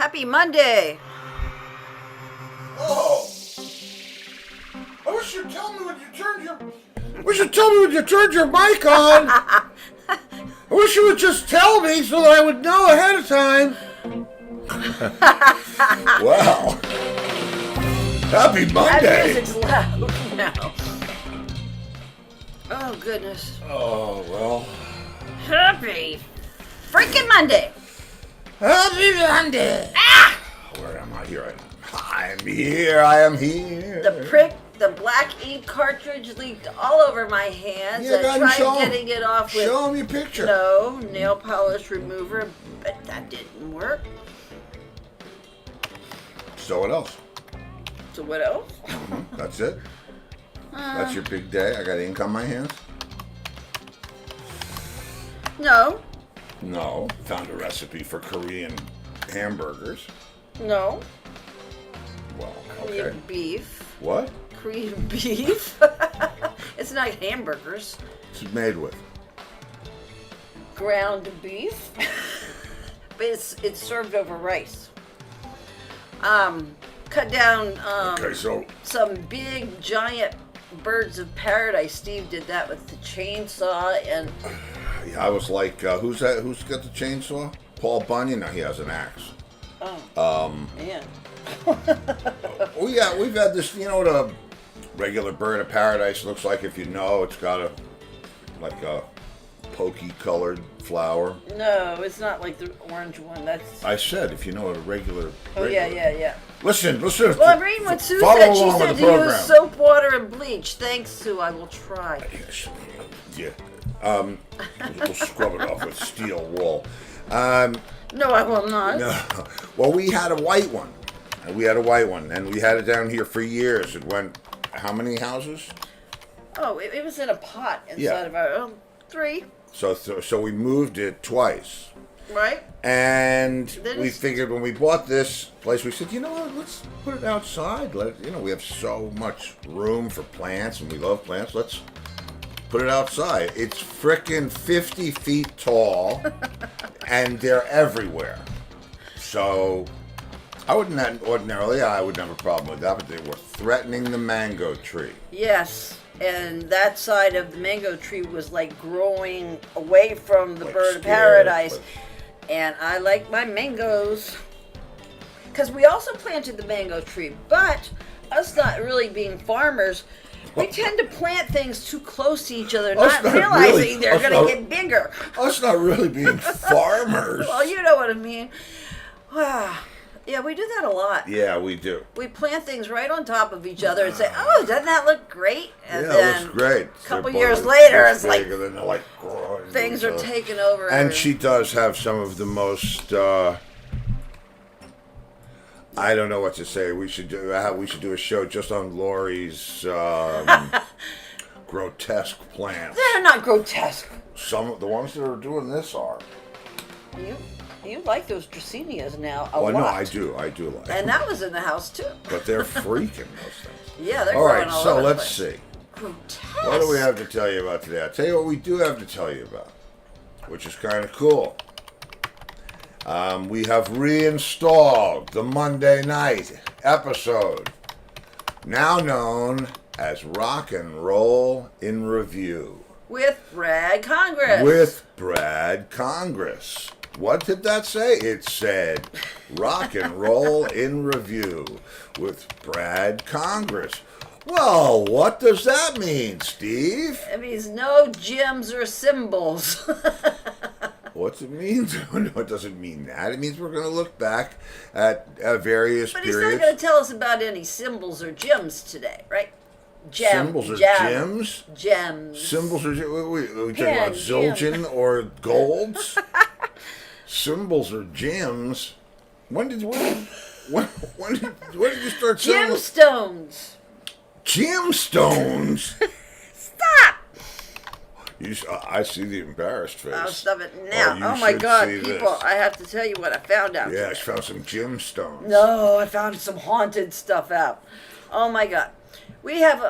Happy Monday. Oh! I wish you'd tell me when you turned your... wish you'd tell me when you turned your mic on. I wish you would just tell me so that I would know ahead of time. Wow. Happy Monday. That music's loud now. Oh, goodness. Oh, well. Happy freaking Monday. Happy Monday. Ah! Where am I? Here I am. I am here. The black ink cartridge leaked all over my hands. Yeah, I tried getting it off with... Show him your picture. No, nail polish remover, but that didn't work. So what else? So what else? That's it? That's your big day? I got ink on my hands? No. No. Found a recipe for Korean hamburgers. No. Well, Korean okay. beef. What? Korean beef. It's not hamburgers. What's it made with? Ground beef. But it's served over rice. Cut down some big giant birds of paradise. Steve did that with the chainsaw and... Yeah, I was like, who's that? Who's got the chainsaw? Paul Bunyan? No, he has an axe. Oh. Yeah. Oh yeah, we've had this, you know what a regular bird of paradise looks like if you know it's got a pokey colored flower. No, it's not like the orange one. That's... I said if you know what a regular... Oh, yeah. Listen. Well, I'm reading what Sue said. She said to use soap, water, and bleach. Thanks, Sue. I will try. Yeah. We'll scrub it off with steel wool. No, I will not. No. Well, we had a white one. And we had it down here for years. It went, how many houses? Oh, it was in a pot inside of our... 3. So we moved it twice. Right. And we figured when we bought this place, we said, you know what, let's put it outside. We have so much room for plants, and we love plants. Let's put it outside. It's frickin' 50 feet tall, and they're everywhere. So I wouldn't have a problem with that, but they were threatening the mango tree. Yes. And that side of the mango tree was like growing away from the bird of paradise. And I like my mangoes. Because we also planted the mango tree. But us not really being farmers, we tend to plant things too close to each other, not realizing they're going to get bigger. Us not really being farmers. Well, you know what I mean. Yeah, we do that a lot. Yeah, we do. We plant things right on top of each other and say, "Oh, doesn't that look great?" And then it looks great. A couple years later, it's like then they're like things are taking over. And she does have some of the most. I don't know what to say. We should do a show just on Lori's grotesque plants. They're not grotesque. Some of the ones that are doing this are. You like those Dracenias now a lot. No, I do like them. And that was in the house too. But they're freaking those things. Yeah, they're all growing right, all so over let's the place. see. Grotesque. What do we have to tell you about today? I'll tell you what we do have to tell you about, which is kind of cool. We have reinstalled the Monday night episode, now known as Rock and Roll in Review. With Brad Congress. What did that say? It said Rock and Roll in Review with Brad Congress. Well, what does that mean, Steve? It means no gems or symbols. What's it mean? No, it doesn't mean that. It means we're going to look back at various periods. But he's not going to tell us about any symbols or gems today, right? Symbols or gems? Gems. Symbols or gems? We talking about zildjian or golds? Symbols or gems? When did you start saying? Gemstones. Gemstones? Stop! I see the embarrassed face. I'll stop it now. Oh my God, people, I have to tell you what I found out. Yeah, I found some gemstones. No, I found some haunted stuff out. Oh my God. We have,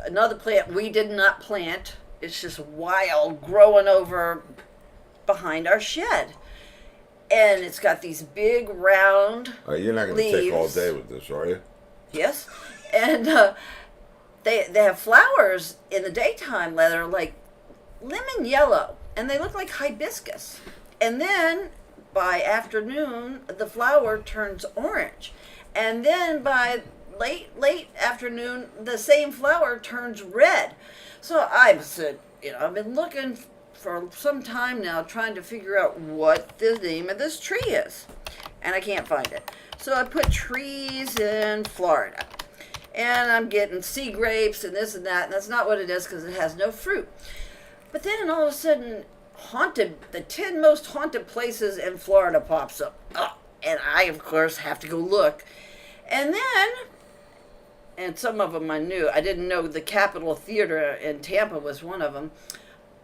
another plant we did not plant. It's just wild, growing over behind our shed. and it's got these big round You're not going to take all leaves. day with this, are you? Yes, and they have flowers in the daytime that are like lemon yellow, and they look like hibiscus. And then by afternoon, the flower turns orange, and then by late afternoon, the same flower turns red. So I said, I've been looking for some time now, trying to figure out what the name of this tree is, and I can't find it. So I put trees in Florida, and I'm getting sea grapes and this and that, and that's not what it is because it has no fruit. But then all of a sudden, the 10 most haunted places in Florida pops up. And I, of course, have to go look. And some of them I knew. I didn't know the Capitol Theater in Tampa was one of them,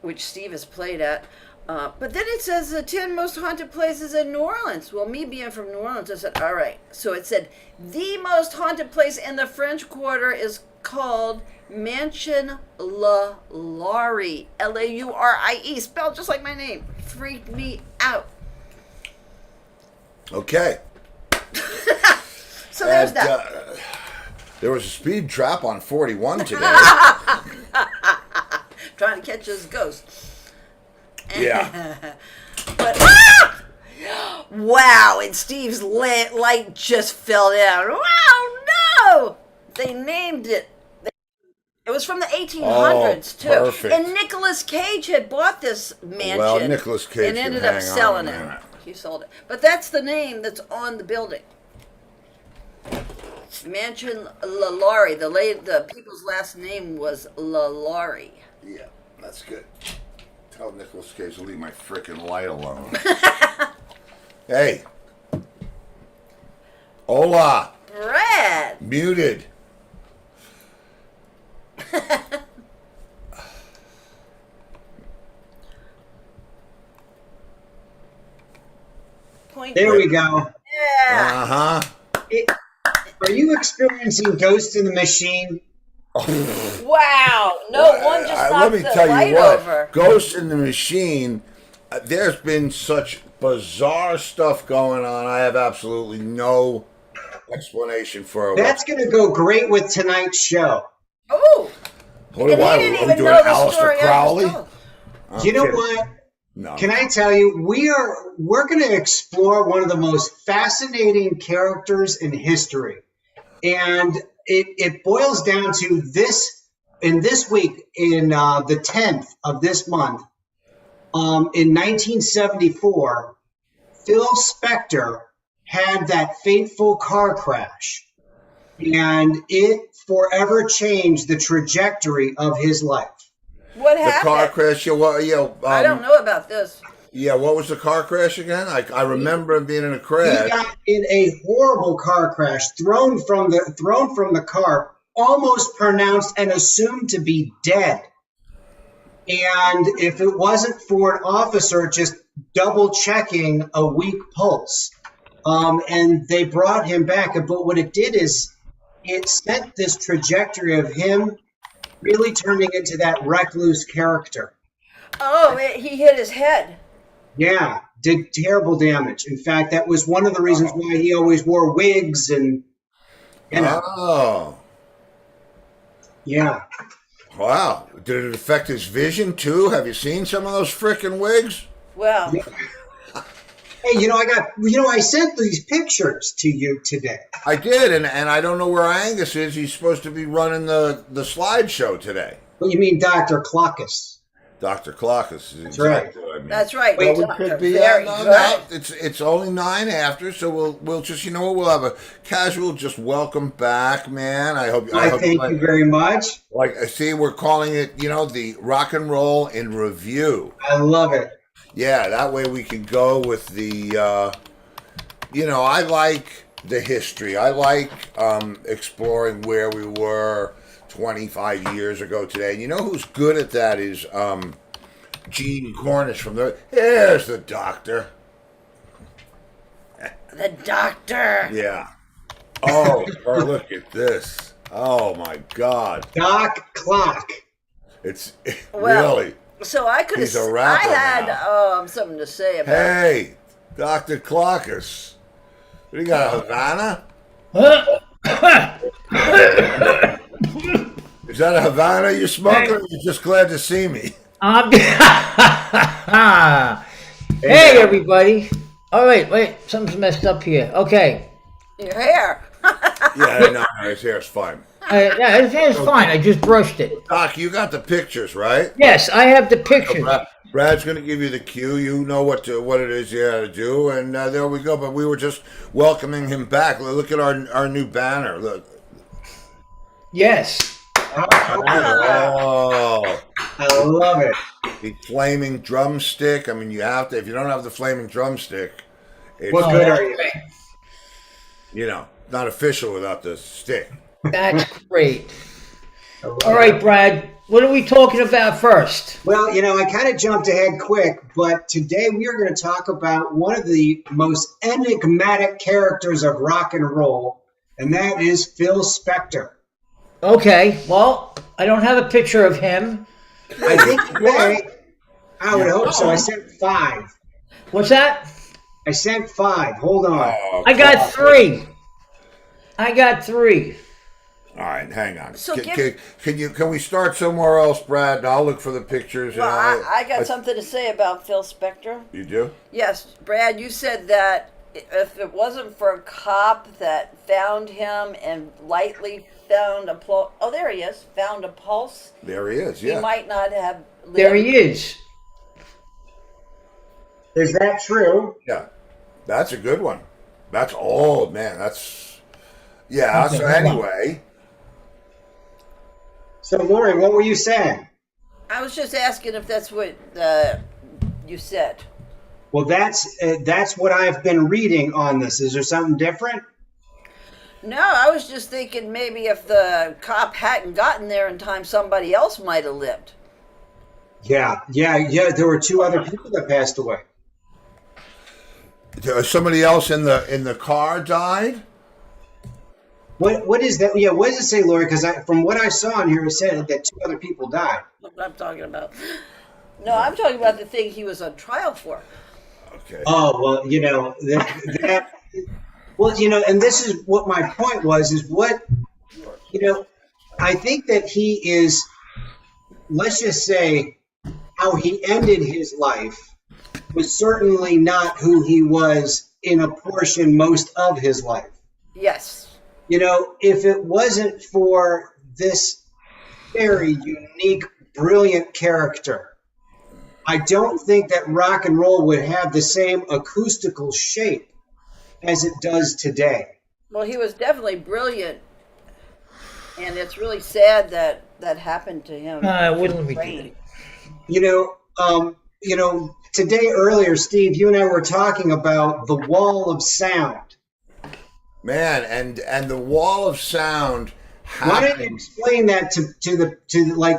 which Steve has played at. But then it says the 10 most haunted places in New Orleans. Well, me being from New Orleans, I said, all right. So it said, the most haunted place in the French Quarter is called Mansion La Laurie. Laurie, spelled just like my name. Freaked me out. Okay. So there's that. There was a speed trap on 41 today. Trying to catch this ghost. Yeah. But wow, and Steve's light just fell down. Wow, no! They named it. It was from the 1800s, too. Perfect. And Nicolas Cage had bought this mansion. Well, Nicolas Cage and ended can up hang selling on, it. He sold it. But that's the name that's on the building. Mansion La Laurie. The people's last name was La Laurie. Yeah, that's good. Tell Nicolas Cage to leave my frickin' light alone. Hey. Hola. Brad. Muted. There we go. Yeah. Uh-huh. Are you experiencing Ghost in the Machine? Wow. No, one just knocked the light over. Ghost in the Machine, there's been such bizarre stuff going on. I have absolutely no explanation for it. That's going to go great with tonight's show. Oh. What do I? Are we doing Aleister Crowley? You know what? No. Can I tell you, we're going to explore one of the most fascinating characters in history. And it boils down to this week, in the 10th of this month, in 1974, Phil Spector had that fateful car crash. And it forever changed the trajectory of his life. What happened? The car crash. I don't know about this. Yeah, what was the car crash again? I remember him being in a crash. He got in a horrible car crash, thrown from the car, almost pronounced and assumed to be dead. And if it wasn't for an officer just double checking a weak pulse, and they brought him back. But what it did is it set this trajectory of him really turning into that recluse character. Oh, he hit his head. Yeah, did terrible damage. In fact, that was one of the reasons why he always wore wigs and, Oh. Yeah. Wow. Did it affect his vision, too? Have you seen some of those frickin' wigs? Well. Yeah. Hey, I sent these pictures to you today. I did, and I don't know where Angus is. He's supposed to be running the slideshow today. What you mean, Dr. Clockus? Dr. Clockus is That's right. what I mean. That's right. Well, Doctor, we could be very good. It's only 9 after, so we'll just we'll have a casual just welcome back, man. I Thank you very much. Like I see, we're calling it the Rock and Roll in Review. I love it. Yeah, that way we can go with the. I like the history. I like exploring where we were 25 years ago today. And you know who's good at that is Gene Cornish from There's the Doctor. The Doctor. Yeah. Oh, look at this. Oh, my God. Doc Clock. It's well, really. So I could have. I had something to say about. Hey, Dr. Clockus. What do you got, a Havana? Is that a Havana you're smoking, or you're just glad to see me? Hey, everybody. All right, wait. Something's messed up here. Okay. Your hair. Yeah, no, his hair's fine. Yeah, his hair's fine. I just brushed it. Doc, you got the pictures, right? Yes, I have the pictures. Brad's going to give you the cue. You know what it is you got to do, and there we go. But we were just welcoming him back. Look at our new banner. Look. Yes. Oh, I love it. the flaming drumstick. I mean, you have to. If you don't have the flaming drumstick, it's, What good are you? not official without the stick. That's great. All right, Brad. What are we talking about first? Well, I kind of jumped ahead quick, but today we are going to talk about one of the most enigmatic characters of rock and roll, and that is Phil Spector. Okay. Well, I don't have a picture of him. I think today, I would hope so. I sent 5. What's that? I sent 5. Hold on. Oh, I got 3. All right, hang on. So Can we start somewhere else, Brad? And I'll look for the pictures. Well, I got something to say about Phil Spector. You do? Yes, Brad, you said that if it wasn't for a cop that found him and lightly found there he is, found a pulse. There he is, He yeah. might not have lived. There he is. Is that true? Yeah. That's a good one. That's old, man. Yeah, Okay, so hold on. anyway. So, Lori, what were you saying? I was just asking if that's what you said. Well, that's what I've been reading on this. Is there something different? No, I was just thinking maybe if the cop hadn't gotten there in time, somebody else might have lived. Yeah. There were 2 other people that passed away. Somebody else in the car died? What is that? Yeah, what does it say, Lori? Because from what I saw in here, it said that 2 other people died. That's what I'm talking about. No, I'm talking about the thing he was on trial for. Okay. Oh, well, and this is what my point was, is what, I think that he is, let's just say, how he ended his life was certainly not who he was in a portion most of his life. Yes. If it wasn't for this very unique, brilliant character, I don't think that rock and roll would have the same acoustical shape as it does today. Well, he was definitely brilliant, and it's really sad that happened to him. Wouldn't be good. Today earlier, Steve, you and I were talking about the wall of sound. Man, and the wall of sound Why don't you explain that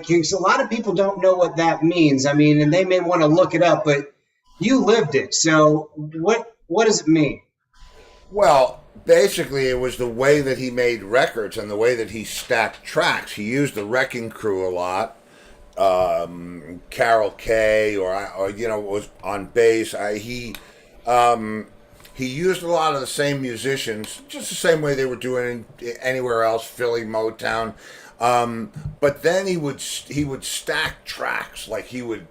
because a lot of people don't know what that means. I mean, and they may want to look it up, but you lived it. So what does it mean? Well, basically, it was the way that he made records and the way that he stacked tracks. He used the Wrecking Crew a lot. Carol Kay, or was on bass. He used a lot of the same musicians, just the same way they were doing anywhere else, Philly, Motown. But then he would stack tracks, like he would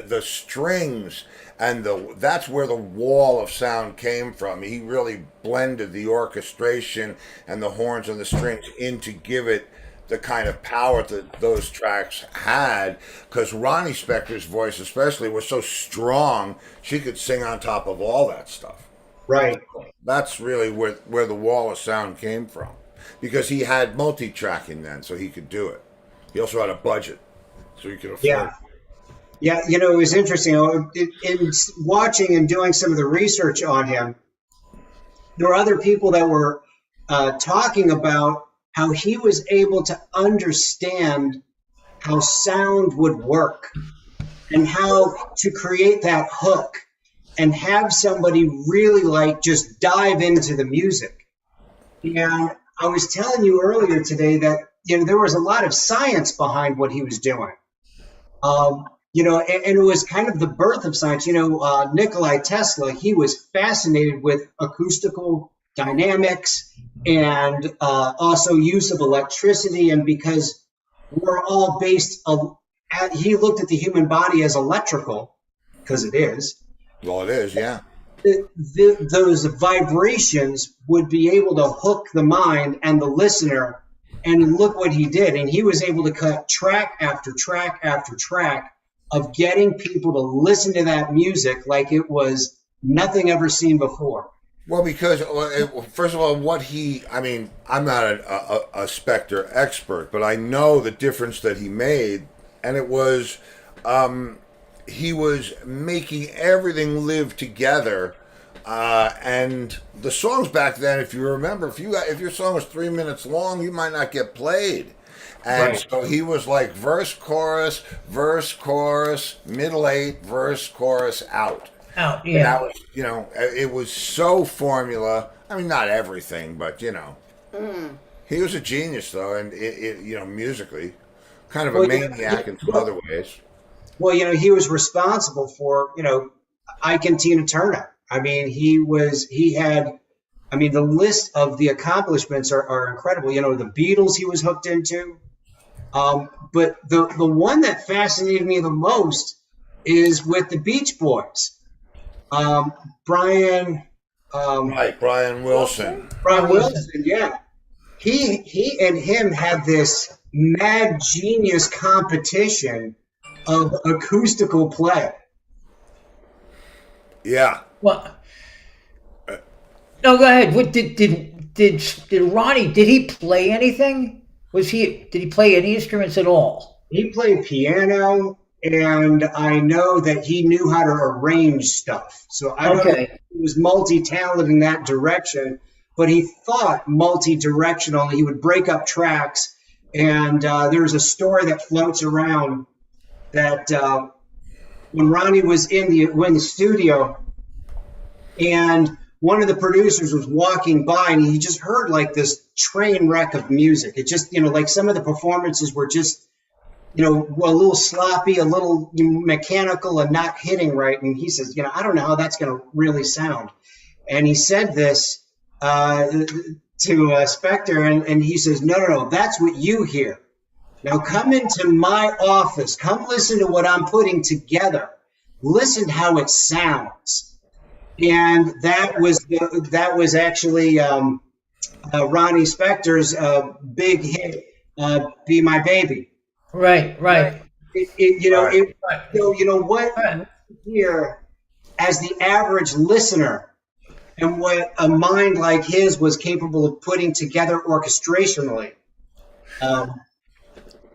the strings, and that's where the wall of sound came from. He really blended the orchestration and the horns and the strings in to give it the kind of power that those tracks had, because Ronnie Spector's voice especially was so strong, she could sing on top of all that stuff. Right. That's really where the wall of sound came from, because he had multi-tracking then, so he could do it. He also had a budget, so he could afford it. Yeah, it was interesting. In watching and doing some of the research on him, there were other people that were talking about how he was able to understand how sound would work and how to create that hook and have somebody really just dive into the music. And I was telling you earlier today that there was a lot of science behind what he was doing. and it was kind of the birth of science. Nikolai Tesla, he was fascinated with acoustical dynamics and also use of electricity. And because we're all he looked at the human body as electrical, because it is. Well, it is, yeah. Those vibrations would be able to hook the mind and the listener. And look what he did. And he was able to cut track after track after track of getting people to listen to that music like it was nothing ever seen before. Well, because, first of all, I'm not a Spectre expert, but I know the difference that he made. And it was, he was making everything live together. And the songs back then, if you remember, if your song was 3 minutes long, you might not get played. And Right. so he was like verse, chorus, middle eight, verse, chorus, out. Out, And yeah. that was, it was so formula. I mean, not everything, but, he was a genius, though, and, musically, kind of a maniac in some other ways. Well, he was responsible for, Ike and Tina Turner. I mean, the list of the accomplishments are incredible. The Beatles he was hooked into. But the one that fascinated me the most is with the Beach Boys. Brian Wilson. Brian Wilson, yeah. He and him had this mad genius competition of acoustical play. Yeah. Well, no, go ahead. What did Ronnie? Did he play anything? Did he play any instruments at all? He played piano, and I know that he knew how to arrange stuff. So I don't know if he was multi-talented in that direction, but he thought multi-directional. He would break up tracks, and there's a story that floats around that when Ronnie was in the studio, and one of the producers was walking by, and he just heard like this train wreck of music. It just, like some of the performances were just, a little sloppy, a little mechanical, and not hitting right. And he says, I don't know how that's going to really sound. And he said this to Spectre, and he says, no, that's what you hear. Now come into my office. Come listen to what I'm putting together. Listen how it sounds. And that was actually Ronnie Spector's big hit, "Be My Baby." Right. What here as the average listener, and what a mind like his was capable of putting together orchestrationally.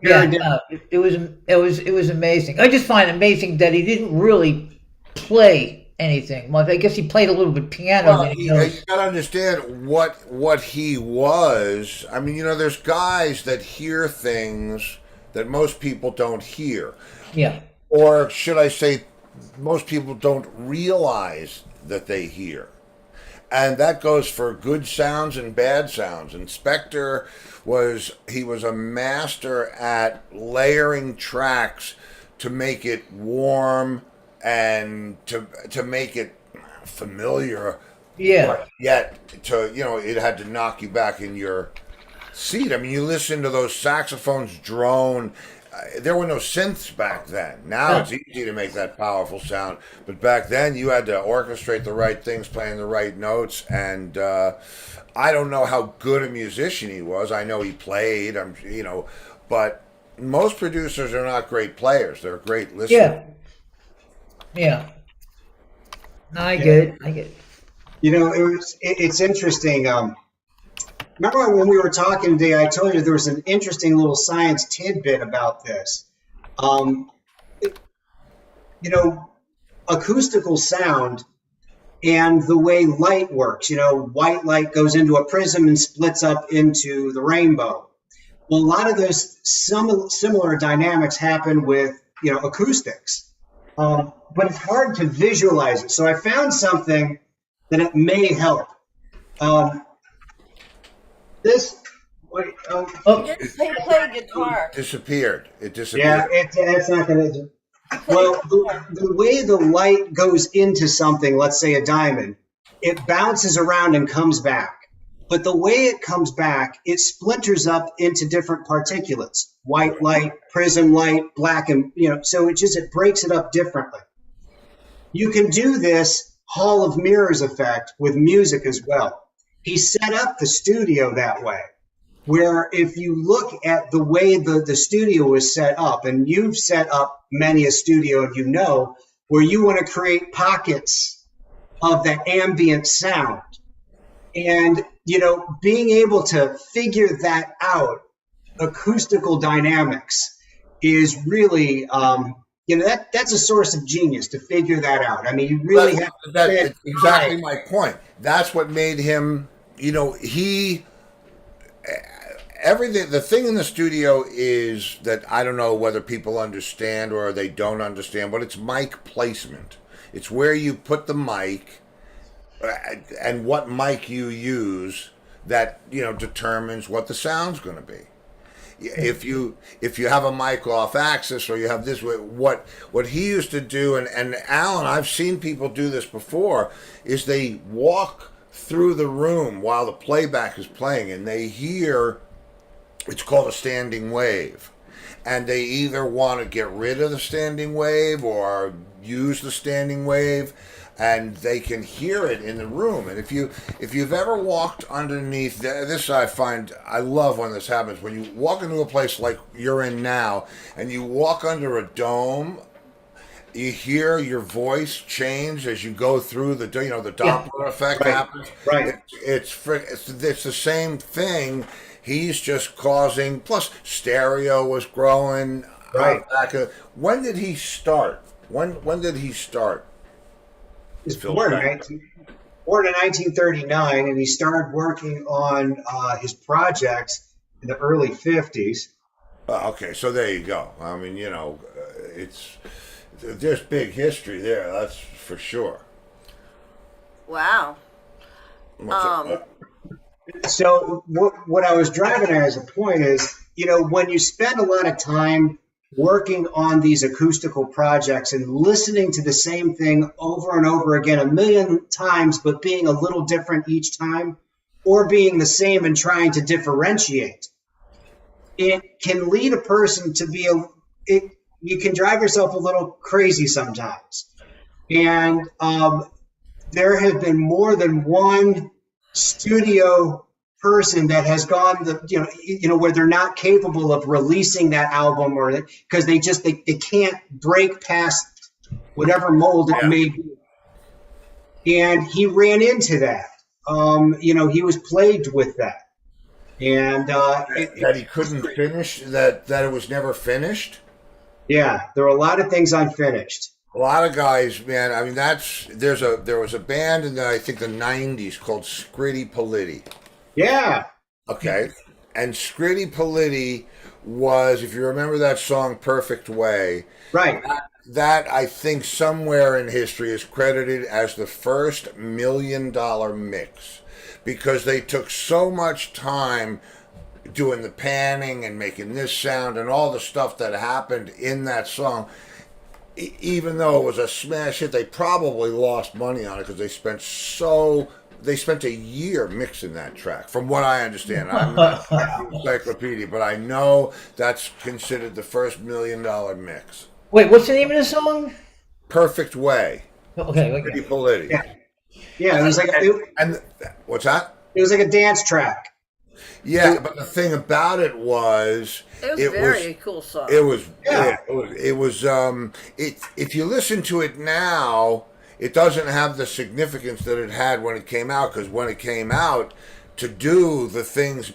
It was amazing. I just find it amazing that he didn't really play anything. Well, I guess he played a little bit piano. Well, you got to understand what he was. I mean, there's guys that hear things that most people don't hear. Yeah. Or should I say, most people don't realize that they hear. And that goes for good sounds and bad sounds. And Spector was a master at layering tracks to make it warm and to make it familiar. Yeah. Yet it had to knock you back in your seat. I mean, you listen to those saxophones drone. There were no synths back then. Now it's easy to make that powerful sound, but back then you had to orchestrate the right things, playing the right notes. And I don't know how good a musician he was. I know he played. But most producers are not great players. They're great listeners. Yeah. No, I get it. It's interesting. Remember when we were talking today, I told you there was an interesting little science tidbit about this. Acoustical sound and the way light works. White light goes into a prism and splits up into the rainbow. Well, a lot of those similar dynamics happen with, acoustics. But it's hard to visualize it. So I found something that it may help. Just play guitar. It disappeared. Yeah, it's not going to. Well, the way the light goes into something, let's say a diamond, it bounces around and comes back. But the way it comes back, it splinters up into different particulates: white light, prism light, black, and so it breaks it up differently. You can do this Hall of Mirrors effect with music as well. He set up the studio that way, where if you look at the way the studio was set up, and you've set up many a studio, where you want to create pockets of that ambient sound. And, being able to figure that out, acoustical dynamics, is really, that's a source of genius to figure that out. I mean, you really have to. That's exactly my point. That's what made him, everything. The thing in the studio is that I don't know whether people understand or they don't understand, but it's mic placement. It's where you put the mic and what mic you use that determines what the sound's going to be. If you have a mic off axis, or you have this, what he used to do, and Alan, I've seen people do this before, is they walk through the room while the playback is playing, and they hear, it's called a standing wave, and they either want to get rid of the standing wave or use the standing wave, and they can hear it in the room. And if you've ever walked underneath this, I love when this happens, when you walk into a place like you're in now, and you walk under a dome, you hear your voice change as you go through the Doppler effect happens. Right. It's the same thing. He's just causing. Plus, stereo was growing. Right. When did he start? When did he start? He was born in 1939, and he started working on his projects in the early 50s. Okay, so there you go. I mean, there's big history there. That's for sure. Wow. So what I was driving at as a point is, when you spend a lot of time working on these acoustical projects and listening to the same thing over and over again a million times, but being a little different each time, or being the same and trying to differentiate, it can lead a person to you can drive yourself a little crazy sometimes. And there have been more than one studio person that has gone where they're not capable of releasing that album, or because they can't break past whatever mold it may be. And he ran into that. He was plagued with that. And that he couldn't finish, that it was never finished. Yeah, there were a lot of things unfinished. A lot of guys, man. I mean, there was a band in I think the '90s called Scritti Politti. Yeah. Okay. And Scritti Politti was, if you remember that song "Perfect Way," right? That I think somewhere in history is credited as the first $1 million mix, because they took so much time doing the panning and making this sound and all the stuff that happened in that song. Even though it was a smash hit, they probably lost money on it because they spent a year mixing that track, from what I understand. I'm not an encyclopedia, but I know that's considered the first $1 million mix. Wait, what's the name of the song? Perfect Way. Okay. Scritti Politti. Yeah, it was like what's that? It was like a dance track. Yeah, but the thing about it was it was a very cool song. It was. If you listen to it now, it doesn't have the significance that it had when it came out, because when it came out, to do the things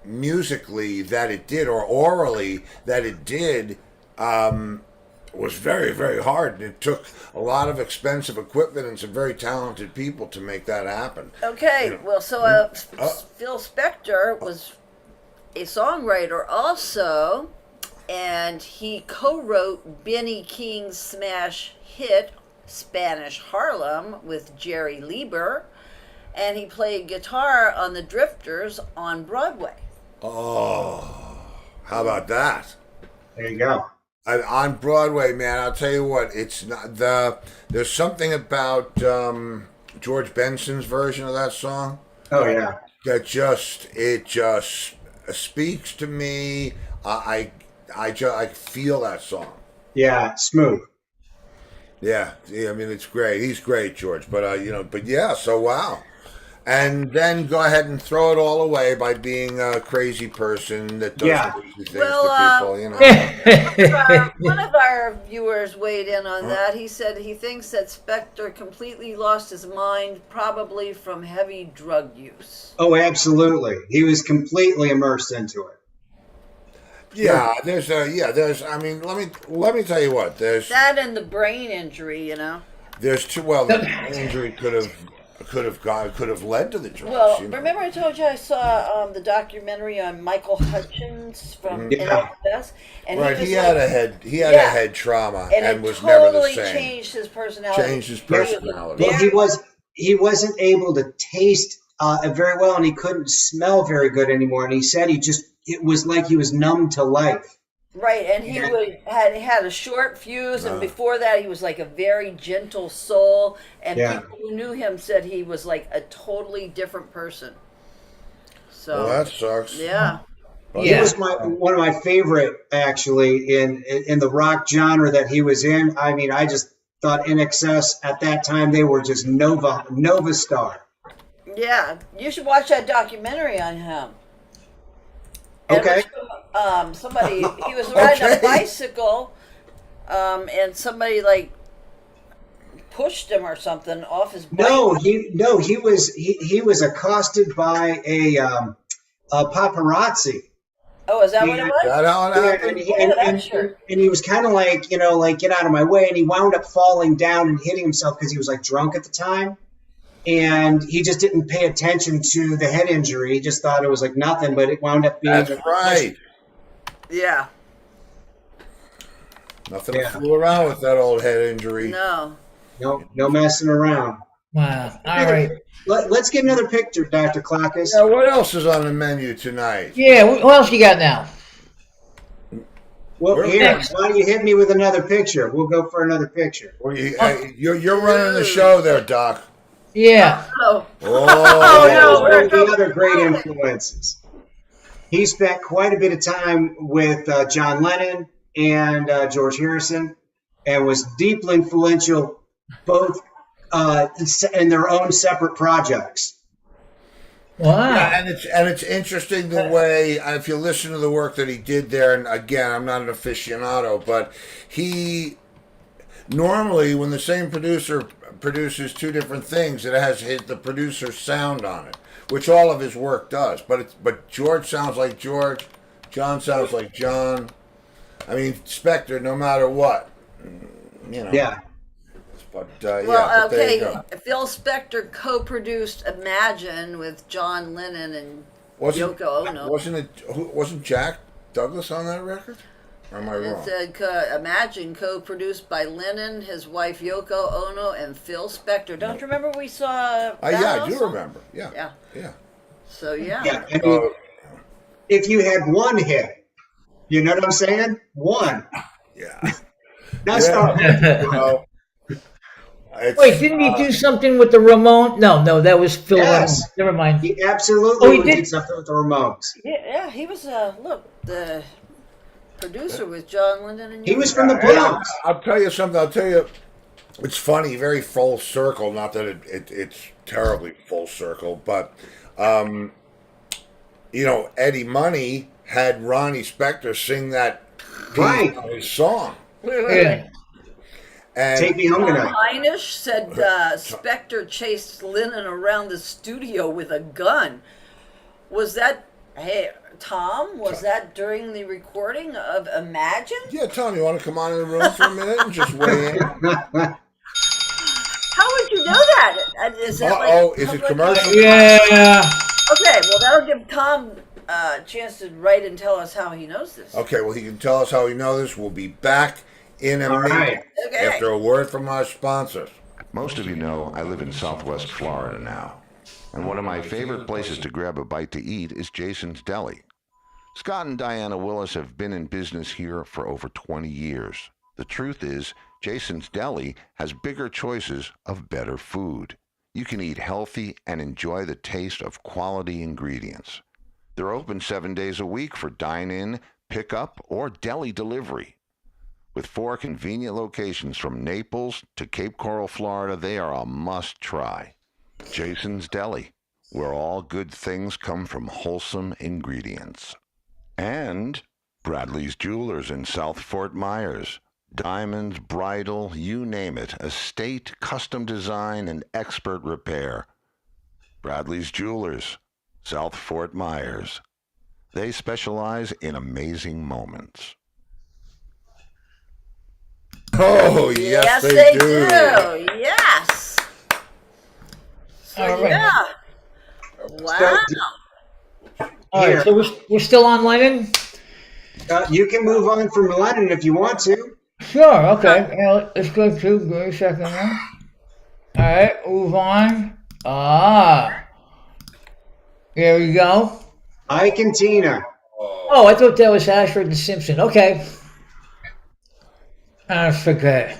musically that it did, or orally that it did, was very, very hard. And it took a lot of expensive equipment and some very talented people to make that happen. Okay, well, so Phil Spector was a songwriter also, and he co-wrote Benny King's smash hit Spanish Harlem with Jerry Lieber, and he played guitar on the Drifters on Broadway. Oh, how about that? There you go. On Broadway, man, I'll tell you what. It's not the. There's something about George Benson's version of that song Oh yeah, that just speaks to me. I feel that song. yeah, smooth. Yeah, I mean it's great. He's great, George. But but yeah. So wow, and then go ahead and throw it all away by being a crazy person that does Yeah. crazy things Well, to people. one of our viewers weighed in on that. He said he thinks that Spector completely lost his mind, probably from heavy drug use. Oh, absolutely. He was completely immersed into it. Yeah, there's. I mean, let me tell you what. That and the brain injury, There's two. Well, the injury could have led to the drugs. Well, remember I told you I saw the documentary on Michael Hutchins from NFS, and Right, he he was had like, a head trauma and and it was never the totally same. changed his personality. Changed his personality. Well, he wasn't able to taste very well, and he couldn't smell very good anymore. And he said it was like he was numb to life. Right, and he had a short fuse, and before that, he was like a very gentle soul. And people who knew him said he was like a totally different person. So Well, that sucks. yeah. He was one of my favorite, actually, in the rock genre that he was in. I mean, I just thought NXS at that time they were just Nova Star. Yeah, you should watch that documentary on him. Okay. Somebody he was riding a bicycle, and somebody like pushed him or something off his bike. He was accosted by a paparazzi. Oh, is that what it was? That how it happened? And he was kind of like, get out of my way. And he wound up falling down and hitting himself because he was like drunk at the time. And he just didn't pay attention to the head injury. He just thought it was like nothing, but it wound up being. That's right. Yeah. Nothing flew around with that old head injury. No. No messing around. Wow. All right. Let's get another picture, Dr. Clackus. Yeah, what else is on the menu tonight? Yeah. What else you got now? Well, here, why don't you hit me with another picture? We'll go for another picture. Well, you're running the show there, Doc. Yeah. Oh. Oh, one of the other great influences. He spent quite a bit of time with John Lennon and George Harrison, and was deeply influential both in their own separate projects. Wow. Yeah, and it's interesting the way, if you listen to the work that he did there, and again, I'm not an aficionado, but he normally, when the same producer produces two different things, it has the producer's sound on it, which all of his work does. But George sounds like George, John sounds like John. I mean, Spector, no matter what, Yeah. But Well, but there you okay. go. Phil Spector co-produced "Imagine" with John Lennon and Yoko Ono. Wasn't Jack Douglas on that record? Or am I It wrong? said "Imagine" co-produced by Lennon, his wife Yoko Ono, and Phil Spector. Don't you remember we saw? Yeah, that I do also? remember. Yeah. So yeah. I mean, if you had one hit, you know what I'm saying? One. Yeah. Now start. Well, Wait, didn't he do something with the Ramones? No, that was Phil. Yes. Never mind. He absolutely He did? did something with the Ramones. Yeah, he was the producer with John Lennon and He Yoko. was from the Bronx. I'll tell you something. It's funny, very full circle. Not that it's terribly full circle, but Eddie Money had Ronnie Spector sing that piece Right. on his song. Yeah. And Take me home tonight. Heinisch said Spector chased Lennon around the studio with a gun. Was that, Tom, was that during the recording of Imagine? yeah, Tom, you want to come on in the room for a minute and just weigh in? How would you know that? Is that Is it public- commercial? Yeah. Okay, well, that'll give Tom a chance to write and tell us how he knows this. Okay, well, he can tell us how he knows this. We'll be back in a All minute right. Okay. after a word from our sponsors. Most of you know I live in Southwest Florida now, and one of my favorite places to grab a bite to eat is Jason's Deli. Scott and Diana Willis have been in business here for over 20 years. The truth is, Jason's Deli has bigger choices of better food. You can eat healthy and enjoy the taste of quality ingredients. They're open 7 days a week for dine-in, pick-up, or deli delivery. With 4 convenient locations from Naples to Cape Coral, Florida, they are a must-try. Jason's Deli, where all good things come from wholesome ingredients. And Bradley's Jewelers in South Fort Myers. Diamonds, bridal, you name it, estate, custom design, and expert repair. Bradley's Jewelers, South Fort Myers. They specialize in amazing moments. Oh, yes, they do. Yes. So, All right. yeah. Wow. All right, so we're still on Lennon? You can move on from Lennon if you want to. Sure, okay. Yeah, let's go to, give me a second here. All right, move on. Here we go. Ike and Tina. Oh, I thought that was Ashford and Simpson. Okay. I forget.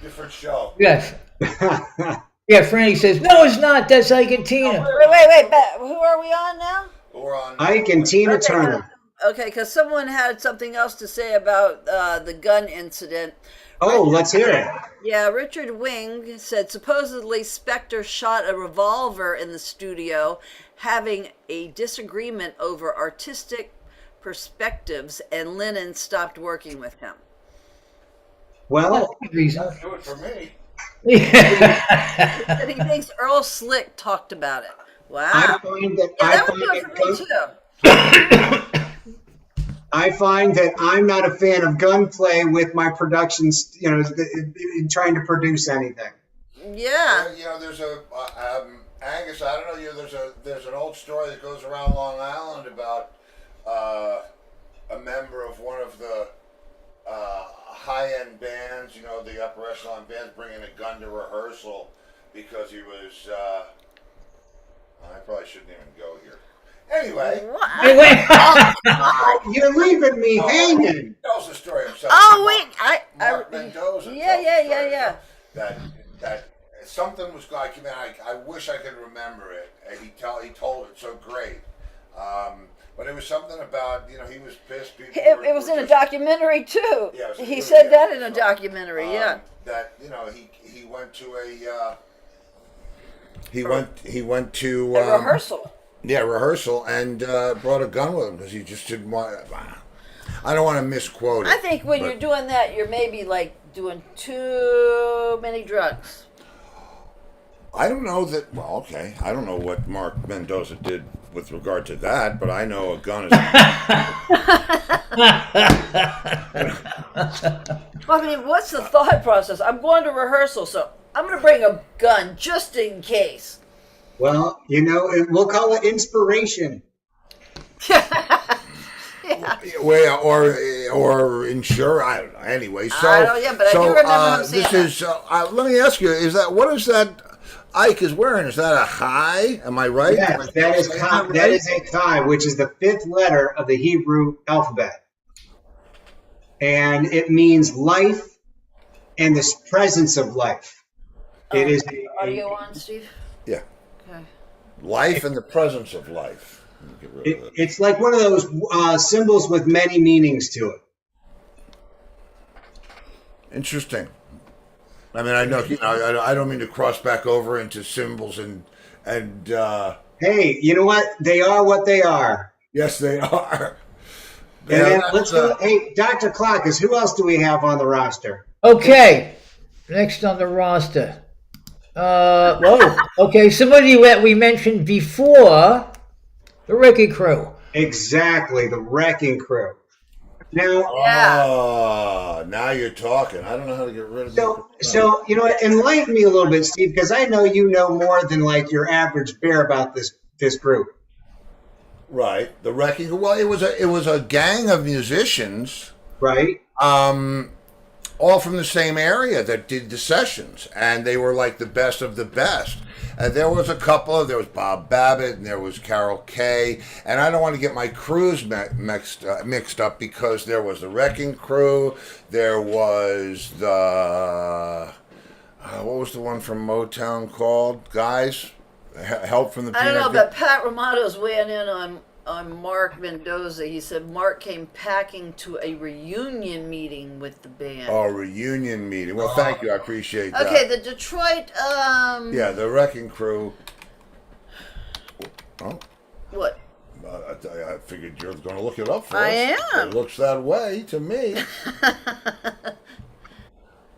Different show. Yes. Yeah, Franny says, no, it's not. That's Ike and Tina. Wait. Who are we on now? We're on Ike and Tina Turner. Okay, because someone had something else to say about the gun incident. Oh, let's hear it. Yeah, Richard Wing said supposedly Spector shot a revolver in the studio, having a disagreement over artistic perspectives, and Lennon stopped working with him. Well, Good reason. do it for me. And he thinks Earl Slick talked about it. Wow. I find that Yeah, that was good for me too. I find that I'm not a fan of gunplay with my productions, in trying to produce anything. Yeah. There's a Angus. I don't know. There's an old story that goes around Long Island about a member of one of the high-end bands, the upper echelon bands, bringing a gun to rehearsal because he was. I probably shouldn't even go here. Anyway, You're leaving me hanging. He tells the story himself. Oh wait, Mark Mendoza. Yeah. That something was going. I wish I could remember it. He told it so great. But it was something about he was pissed. It was in a documentary too. Yeah, he said that in a documentary. Yeah. That he went to a. He went to A rehearsal. Yeah, rehearsal, and brought a gun with him because he just didn't want. I don't want to misquote it. I think when you're doing that, you're maybe like doing too many drugs. I don't know that. Well, okay, I don't know what Mark Mendoza did with regard to that, but I know a gun is. Well, I mean, what's the thought process? I'm going to rehearsal, so I'm going to bring a gun just in case. Well, we'll call it inspiration. Well, or insure. I don't know. Anyway, so I don't, yeah, but I do remember him saying this is. Let me ask you: what is that Ike is wearing? Is that a high? Am I right? Yes, that is a Chi, which is the 5th letter of the Hebrew alphabet, and it means life and the presence of life. It is. Audio on, Steve? Yeah. Okay. Life and the presence of life. Get rid of that. It's like one of those symbols with many meanings to it. Interesting. I mean, I know I don't mean to cross back over into symbols and. Hey, you know what? They are what they are. Yes, they are. And then let's go. Hey, Dr. Clockers, who else do we have on the roster? Okay, next on the roster. Okay, somebody that we mentioned before, the Wrecking Crew. Exactly, the Wrecking Crew. Now, now you're talking. I don't know how to get rid of So enlighten me a little bit, Steve, because I know you know more than like your average bear about this group. Right, the Wrecking Crew. Well, it was a gang of musicians. Right. all from the same area that did the sessions, and they were like the best of the best. And there was a couple of, there was Bob Babbitt and there was Carol Kay, and I don't want to get my crews mixed up because there was the Wrecking Crew, there was the what was the one from Motown called? Guys, help from the. I don't know, but Pat Romano's weighing in on Mark Mendoza. He said Mark came packing to a reunion meeting with the band. Oh, reunion meeting. Well, thank you. I appreciate that. Okay, the Detroit. Yeah, the Wrecking Crew. Oh. What? I figured you're going to look it up for I us. am. It looks that way to me.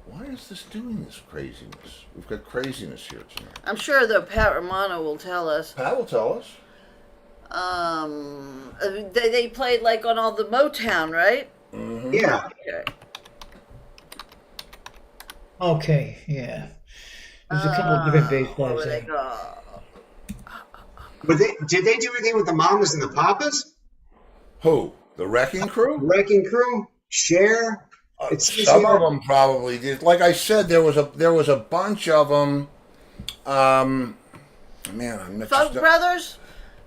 Why is this doing this craziness? We've got craziness here tonight. I'm sure though Pat Romano will tell us. Pat will tell us. They played like on all the Motown, right? Mm-hmm. Yeah. Okay. Okay, yeah. There's a couple of different bass Where players would they there. go? Did they do anything with the Mamas and the Papas? Who? The Wrecking Crew? Wrecking Crew? Share? Some of them probably did. Like I said, there was a bunch of them. Man, I'm not Funk just, Brothers?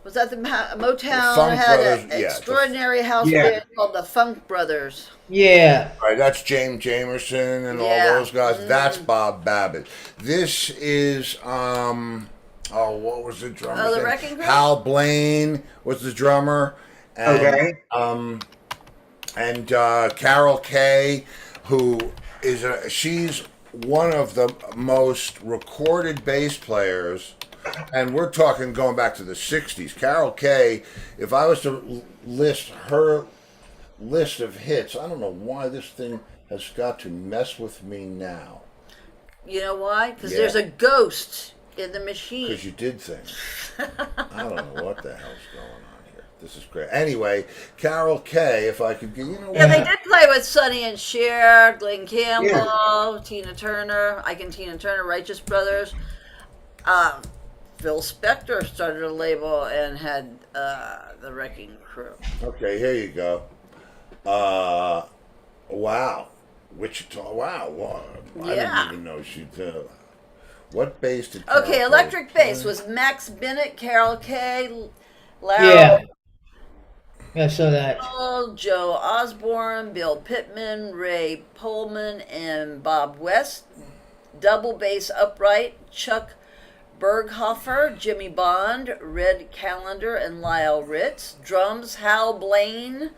Was that the Motown Funk had Brothers, an yeah, extraordinary house Yeah. band called the Funk Brothers? Yeah. right, that's James Jamerson and all Yeah. those guys. That's Bob Babbitt. This is what was the drummer? Oh, the Wrecking Crew? Hal Blaine was the drummer. And, Okay. And Carol Kay, who is she's one of the most recorded bass players, and we're talking going back to the 60s. Carol Kay, if I was to list her list of hits, I don't know why this thing has got to mess with me now. You know why? Because Yeah. there's a ghost in the machine. Because you did things. I don't know what the hell's going on here. This is great. Anyway, Carol Kay, if I could get, Yeah, they did play with Sonny and Cher, Glenn Campbell, Tina Turner, Ike and Tina Turner, Righteous Brothers. Phil Spector started a label and had the Wrecking Crew. Okay, here you go. Wow. Wichita. Wow. I Yeah. didn't even know she'd. What bass did Carol Okay, Kay electric play? bass was Max Bennett, Carol Kay, Larry Yeah. Yeah, so that. Joe Osborne, Bill Pittman, Ray Pullman, and Bob West. Double bass upright, Chuck Berghofer, Jimmy Bond, Red Callender, and Lyle Ritz. Drums, Hal Blaine, There you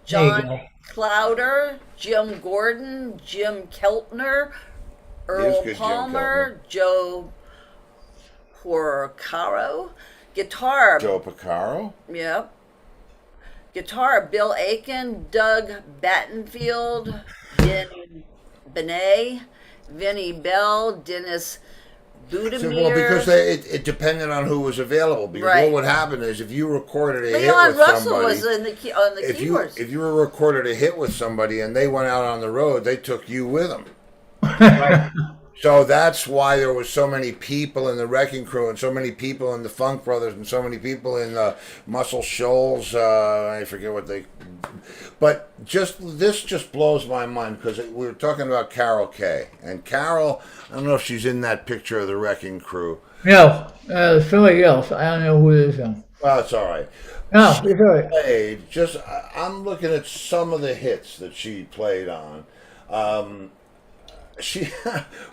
John go. Clowder, Jim Gordon, Jim Keltner, He is Earl good, Jim Palmer, Joe Porcaro. Guitar, Joe Porcaro. yep. Guitar, Bill Aiken, Doug Battenfield, Ben Benet, Vinnie Bell, Dennis Budimir. Well, because it depended on who was available. Because Right. what would happen is if you recorded a hit Leon with Russell somebody, was in on the if keyboards. you were recorded a hit with somebody and they went out on the road, they took you with them. Right. So that's why there was so many people in the Wrecking Crew and so many people in the Funk Brothers and so many people in the Muscle Shoals. I forget what they. But this just blows my mind because we were talking about Carol Kay, and Carol. I don't know if she's in that picture of the Wrecking Crew. No, somebody else. I don't know who it is. Well, it's all right. No, it's all right. Played I'm looking at some of the hits that she played on. She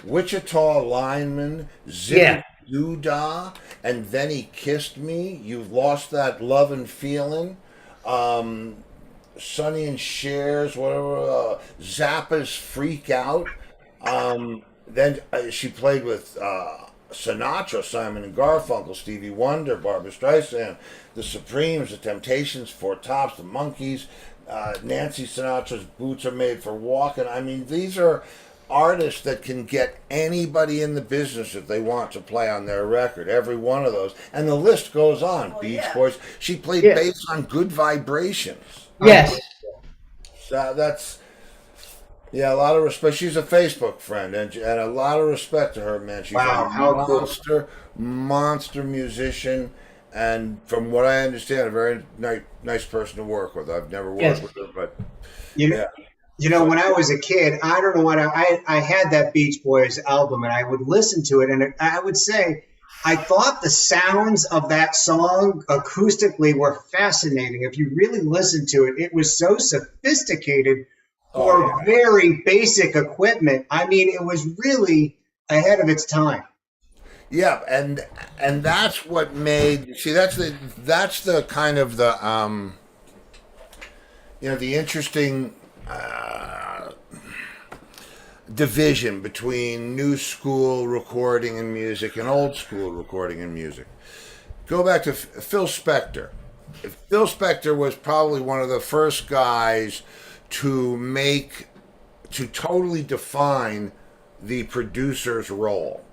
Wichita Lineman, Zip Yeah. Doodah, and then he kissed me. You've lost that love and feeling. Sonny and Cher's, whatever. Zappa's Freak Out. Then she played with Sinatra, Simon and Garfunkel, Stevie Wonder, Barbra Streisand, the Supremes, the Temptations, Four Tops, the Monkees, Nancy Sinatra's Boots Are Made for Walking. I mean, these are artists that can get anybody in the business if they want to play on their record. Every one of those, and the list goes on. Oh, Beach yeah. Boys. She played Yeah. bass on Good Vibrations. Yes. So that's a lot of respect. She's a Facebook friend, and a lot of respect to her, man. She's Wow, a how cool. monster musician, and from what I understand, a very nice person to work with. I've never worked Yes. with her, but You know, yeah. You know, when I was a kid, I don't know what I had that Beach Boys album, and I would listen to it, and I would say I thought the sounds of that song acoustically were fascinating. If you really listen to it, it was so sophisticated Oh for yeah. very basic equipment. I mean, it was really ahead of its time. Yeah, and that's what made see that's the kind of the the interesting division between new school recording and music and old school recording and music. Go back to Phil Spector. Phil Spector was probably one of the first guys to make to totally define the producer's role.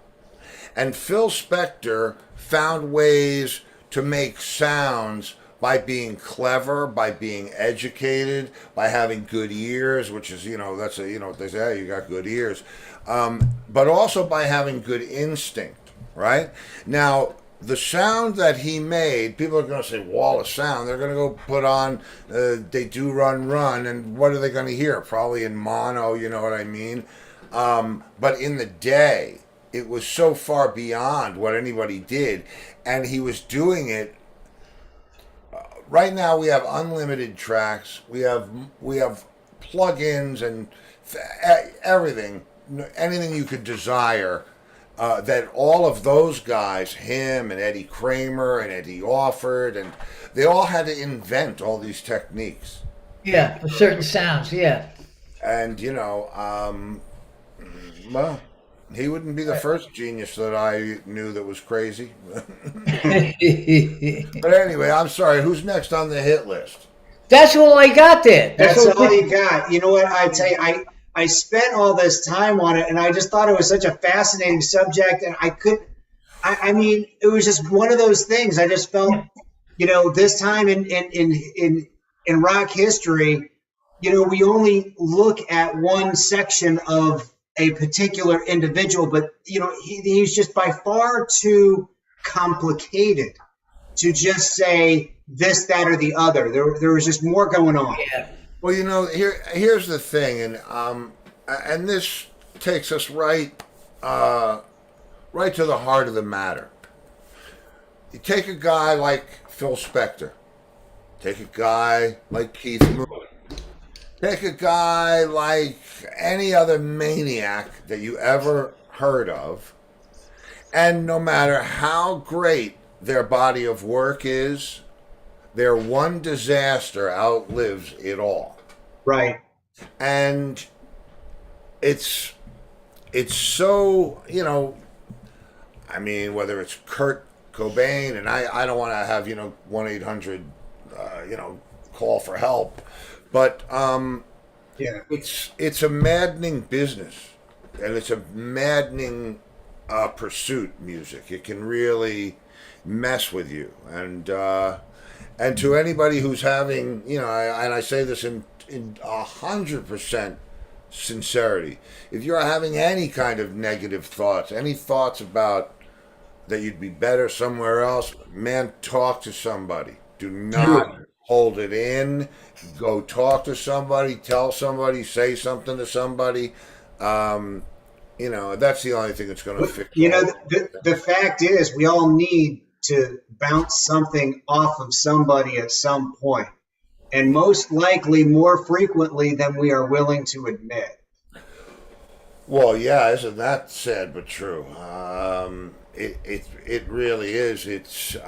And Phil Spector found ways to make sounds by being clever, by being educated, by having good ears, which is, that's what they say, hey, you got good ears. But also by having good instinct, right? Now, the sound that he made, people are going to say wall of sound. They're going to go put on They Do Run Run, and what are they going to hear? Probably in mono, you know what I mean? But in the day, it was so far beyond what anybody did, and he was doing it. Right now, we have unlimited tracks. We have plugins and everything, anything you could desire. That all of those guys, him and Eddie Kramer and Eddie Offord, and they all had to invent all these techniques. Yeah, for certain sounds. Yeah. And well, he wouldn't be the first genius that I knew that was crazy. But anyway, I'm sorry. Who's next on the hit list? That's all I got there. That's all all you got. You know what? I tell you, I spent all this time on it, and I just thought it was such a fascinating subject, and I mean, it was just one of those things. I just felt, this time in rock history, we only look at one section of a particular individual, but he's just by far too complicated to just say this, that, or the other. There was just more going on. Yeah. Well, here's the thing, and this takes us right to the heart of the matter. You take a guy like Phil Spector, take a guy like Keith Moon, take a guy like any other maniac that you ever heard of, and no matter how great their body of work is, their one disaster outlives it all. Right. And it's so, I mean, whether it's Kurt Cobain, and I don't want to have, 1-800, call for help, but Yeah. it's a maddening business, and it's a maddening pursuit, music. It can really mess with you. And to anybody who's having, and I say this in 100% sincerity, if you're having any kind of negative thoughts, any thoughts about that you'd be better somewhere else, man, talk to somebody. Do not hold it in. Go talk to somebody, tell somebody, say something to somebody. That's the only thing that's going to fix it. The fact is, we all need to bounce something off of somebody at some point, and most likely more frequently than we are willing to admit. Well, yeah, isn't that sad but true? It really is. It's look,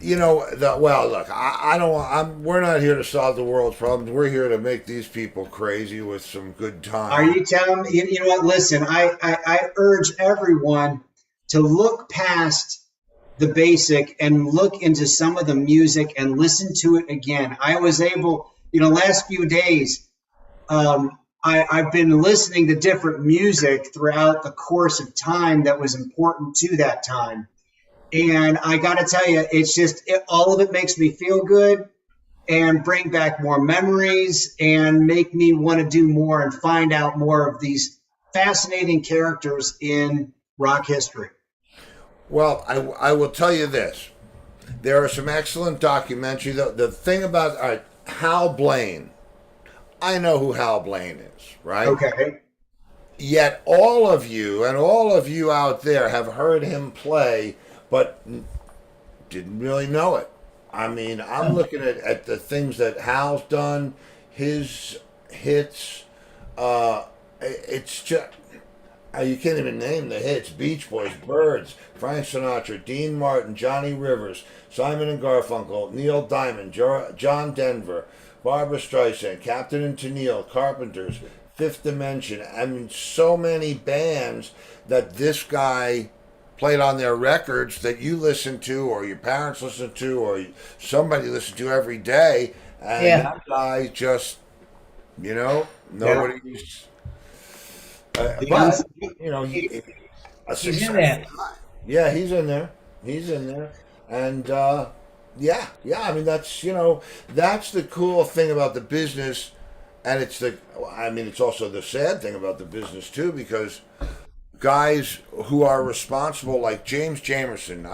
I don't. We're not here to solve the world's problems. We're here to make these people crazy with some good time. Are you telling me? You know what? Listen, I urge everyone to look past the basic and look into some of the music and listen to it again. I was able, last few days, I've been listening to different music throughout the course of time that was important to that time. And I got to tell you, it's just, all of it makes me feel good and bring back more memories and make me want to do more and find out more of these fascinating characters in rock history. Well, I will tell you this. There are some excellent documentaries. The thing about Hal Blaine, I know who Hal Blaine is, right? Okay. Yet all of you and all of you out there have heard him play, but didn't really know it. I mean, I'm looking at the things that Hal's done, his hits. It's just you can't even name the hits: Beach Boys, Birds, Frank Sinatra, Dean Martin, Johnny Rivers, Simon and Garfunkel, Neil Diamond, John Denver, Barbra Streisand, Captain and Tennille, Carpenters, Fifth Dimension. I mean, so many bands that this guy played on their records that you listen to, or your parents listen to, or somebody listened to every day. And that guy just, nobody's. But He's in there. Yeah, he's in there. He's in there, and yeah. I mean, that's the cool thing about the business, and it's also the sad thing about the business too, because guys who are responsible, like James Jamerson,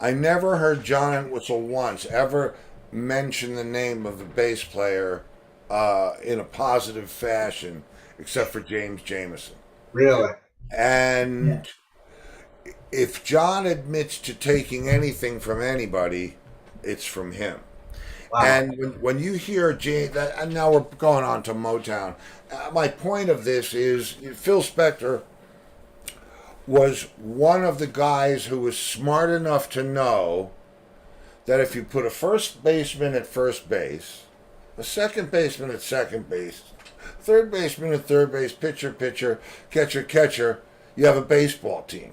I never heard John Entwistle once ever mention the name of the bass player in a positive fashion, except for James Jamerson. Really? And if John admits to taking anything from anybody, it's from him. Wow. And when you hear and now we're going on to Motown. My point of this is Phil Spector was one of the guys who was smart enough to know that if you put a first baseman at first base, a second baseman at second base, third baseman at third base, pitcher, catcher, you have a baseball team.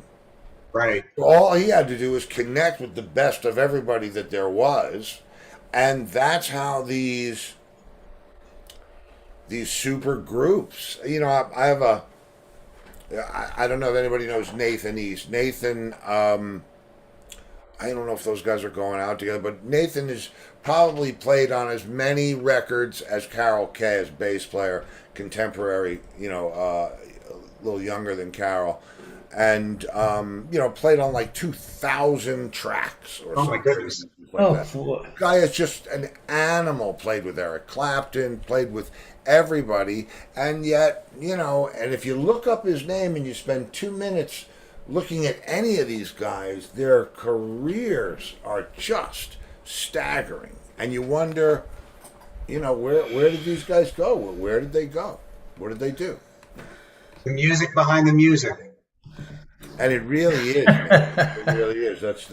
Right. All he had to do was connect with the best of everybody that there was, and that's how these super groups. I have I don't know if anybody knows Nathan East. Nathan, I don't know if those guys are going out together, but Nathan has probably played on as many records as Carol Kay as bass player, contemporary, a little younger than Carol. And, played on like 2,000 tracks or something. Oh, my goodness. Like that. Guy is just an animal. Played with Eric Clapton, played with everybody. And yet, and if you look up his name and you spend 2 minutes looking at any of these guys, their careers are just staggering. And you wonder, where did these guys go? Where did they go? What did they do? The music behind the music. And it really is, man. It really is. That's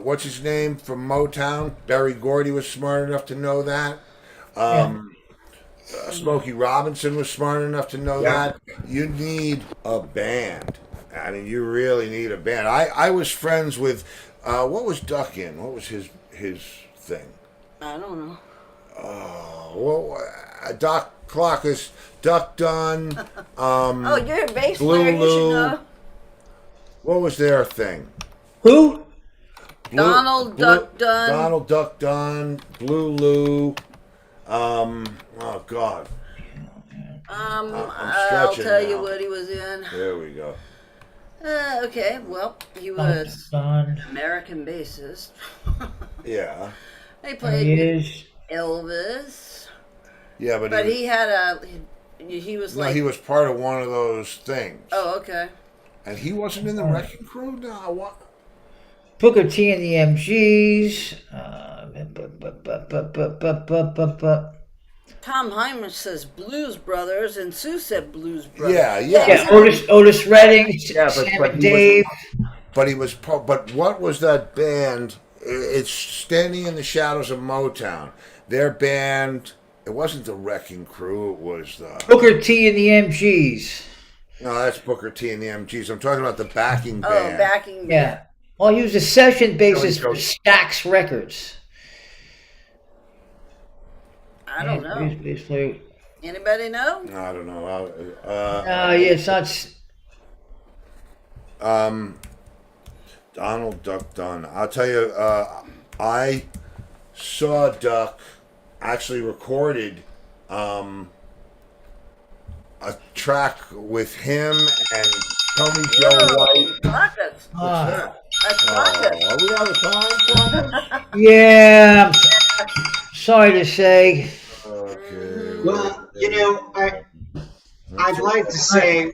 what's his name from Motown? Berry Gordy was smart enough to know that. Smokey Robinson was smart enough to know that. You need a band. I mean, you really need a band. I was friends with, what was Duck in? What was his thing? I don't know. Doc Clockus, Duck Dunn. You're a bass Blue player. You should know. What was their thing? Who? Donald Duck Dunn. Donald Duck Dunn. Blue Lou. Oh God. I'll tell you what he was in. There we go. Okay, well, he was an American bassist. Yeah. He played Elvis. Yeah, but he had he was like... he was part of one of those things. Oh, okay. And he wasn't in the Wrecking Crew? No, what? Booker T and the MGs. Tom Hyman says Blues Brothers, and Sue said Blues Brothers. Yeah. Otis Redding, Sam and Dave. But what was that band? It's Standing in the Shadows of Motown. Their band, it wasn't the Wrecking Crew, it was the... Booker T and the MGs. No, that's Booker T and the MGs. I'm talking about the backing band. Oh, backing band. Yeah. Well, he was a session bassist for Stax Records. I don't know. Anybody know? No, I don't know. It's not... Donald Duck Dunn. I'll tell you, I saw Duck actually recorded a track with him and Tony Joe White. Rockets. That's Rockets. Are we out of time? Yeah, I'm sorry to say. Well, I'd like to say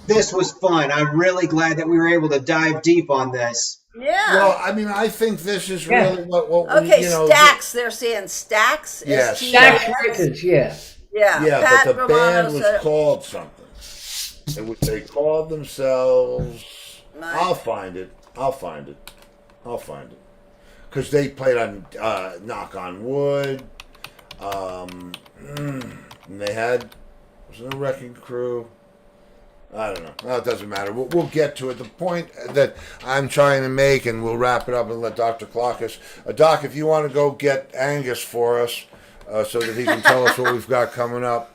this was fun. I'm really glad that we were able to dive deep on this. Yeah. Well, I mean, I think this is really what Okay, we, Stacks. They're saying Stacks. Yeah, Stack S-T-A-X. Records, yeah. Yeah. Yeah, Pat but the Romano band was said- called something. They called themselves. Nice. I'll find it. Because they played on Knock on Wood. And they had was it a Wrecking Crew? I don't know. Well, it doesn't matter. We'll get to it. The point that I'm trying to make, and we'll wrap it up and let Dr. Clockus. Doc, if you want to go get Angus for us so that he can tell us what we've got coming up.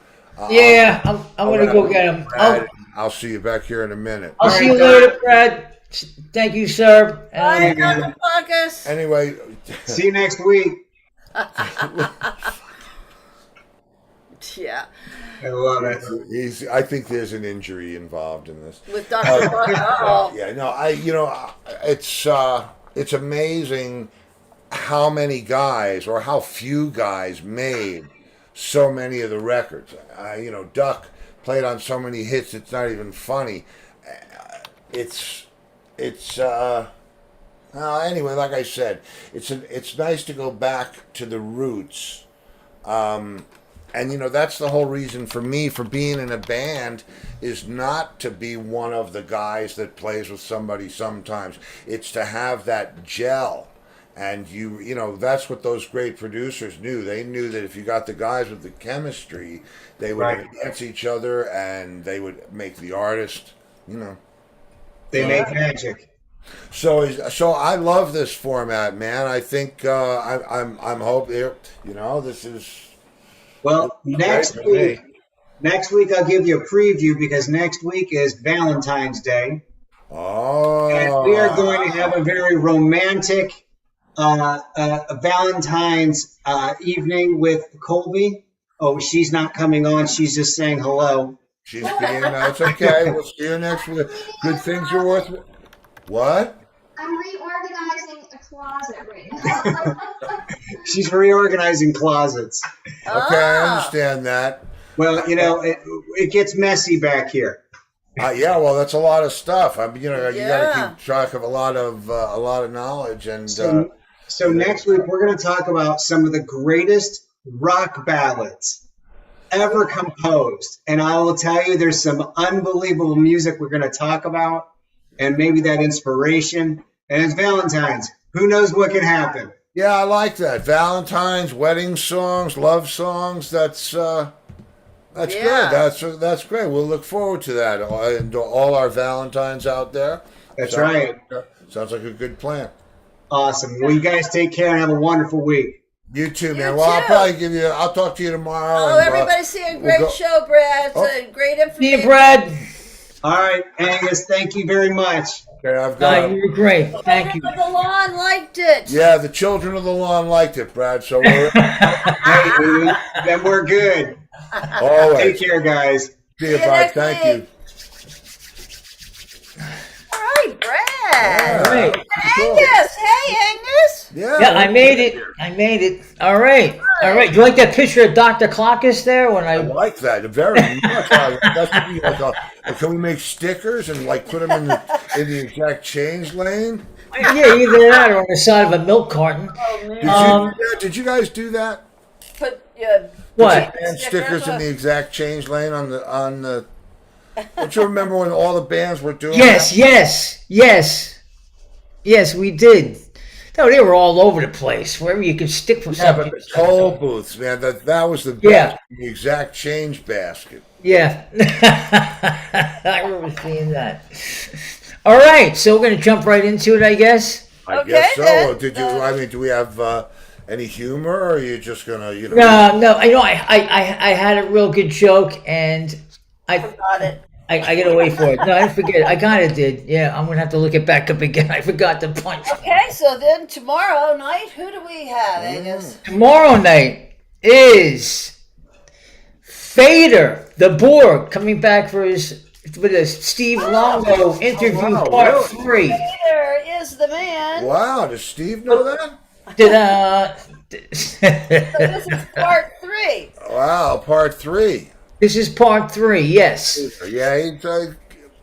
Yeah, I'm going to go get him. I'll see you back here in a minute. I'll see you later, Brad. Thank you, sir. Bye, Dr. Marcus. Anyway. See you next week. Yeah. I love it. I think there's an injury involved in this. With Dr. Marcus. Uh-oh. Yeah, no, it's amazing how many guys or how few guys made so many of the records. Duck played on so many hits. It's not even funny. Anyway, like I said, it's nice to go back to the roots. And that's the whole reason for me for being in a band is not to be one of the guys that plays with somebody sometimes. It's to have that gel. And that's what those great producers knew. They knew that if you got the guys with the chemistry, they would enhance each other and they would make the artist, They make magic. So I love this format, man. I think I'm hoping this is. Well, next week I'll give you a preview because next week is Valentine's Day. Oh. And we are going to have a very romantic Valentine's evening with Colby. Oh, she's not coming on. She's just saying hello. She's being, it's okay. We'll see you next week. Good things are worth. What? I'm reorganizing a closet right now. She's reorganizing closets. Okay, I understand that. Well, it gets messy back here. Yeah, well, that's a lot of stuff. I mean, you got to keep track of a lot of knowledge, and so next week we're going to talk about some of the greatest rock ballads ever composed, and I will tell you, there's some unbelievable music we're going to talk about, and maybe that inspiration. And it's Valentine's. Who knows what can happen? Yeah, I like that. Valentine's, wedding songs, love songs. That's good. That's great. We'll look forward to that. And all our Valentines out there. That's right. Sounds like a good plan. Awesome. Well, you guys take care and have a wonderful week. You too, man. You Well, too. I'll talk to you tomorrow. Oh, everybody's seeing a great show, Brad. It's great information. See you, Brad. All right, Angus, thank you very much. Okay, I've got. You were great. Thank you. The lawn liked it. Yeah, the children of the lawn liked it, Brad. So we're Then we're good. always. Take care, guys. See you, See you Brad. next Thank week. you. All right, Brad. All right. Angus. Hey, Angus. Yeah, I made it. All right. Do you like that picture of Dr. Clockus there? When I I like that very much. That should be can we make stickers and put them in the exact change lane? yeah, either that or on the side of a milk carton. Oh, man. Did you guys do that? Put What? And stickers in the exact change lane on the. Don't you remember when all the bands were doing that? Yes, we did. No, they were all over the place. Wherever you could stick for Yeah, something. but the toll booths, man, that was the best. Yeah. The exact change basket. Yeah. I remember seeing that. All right, so we're going to jump right into it, I guess. I Okay, guess so. then, Do we have any humor, or are you just gonna, No, I had a real good joke, and I Got it. I got to wait for it. No, I didn't forget it. I kind of did. Yeah, I'm going to have to look it back up again. I forgot the punch. Okay, so then tomorrow night, who do we have, Angus? Tomorrow night is Fader, the Borg, coming back for a Steve Luongo interview part 3. Peter is the man. Wow, does Steve know that? Did So this is part 3. Wow, part 3. This is part 3. Yes. Yeah,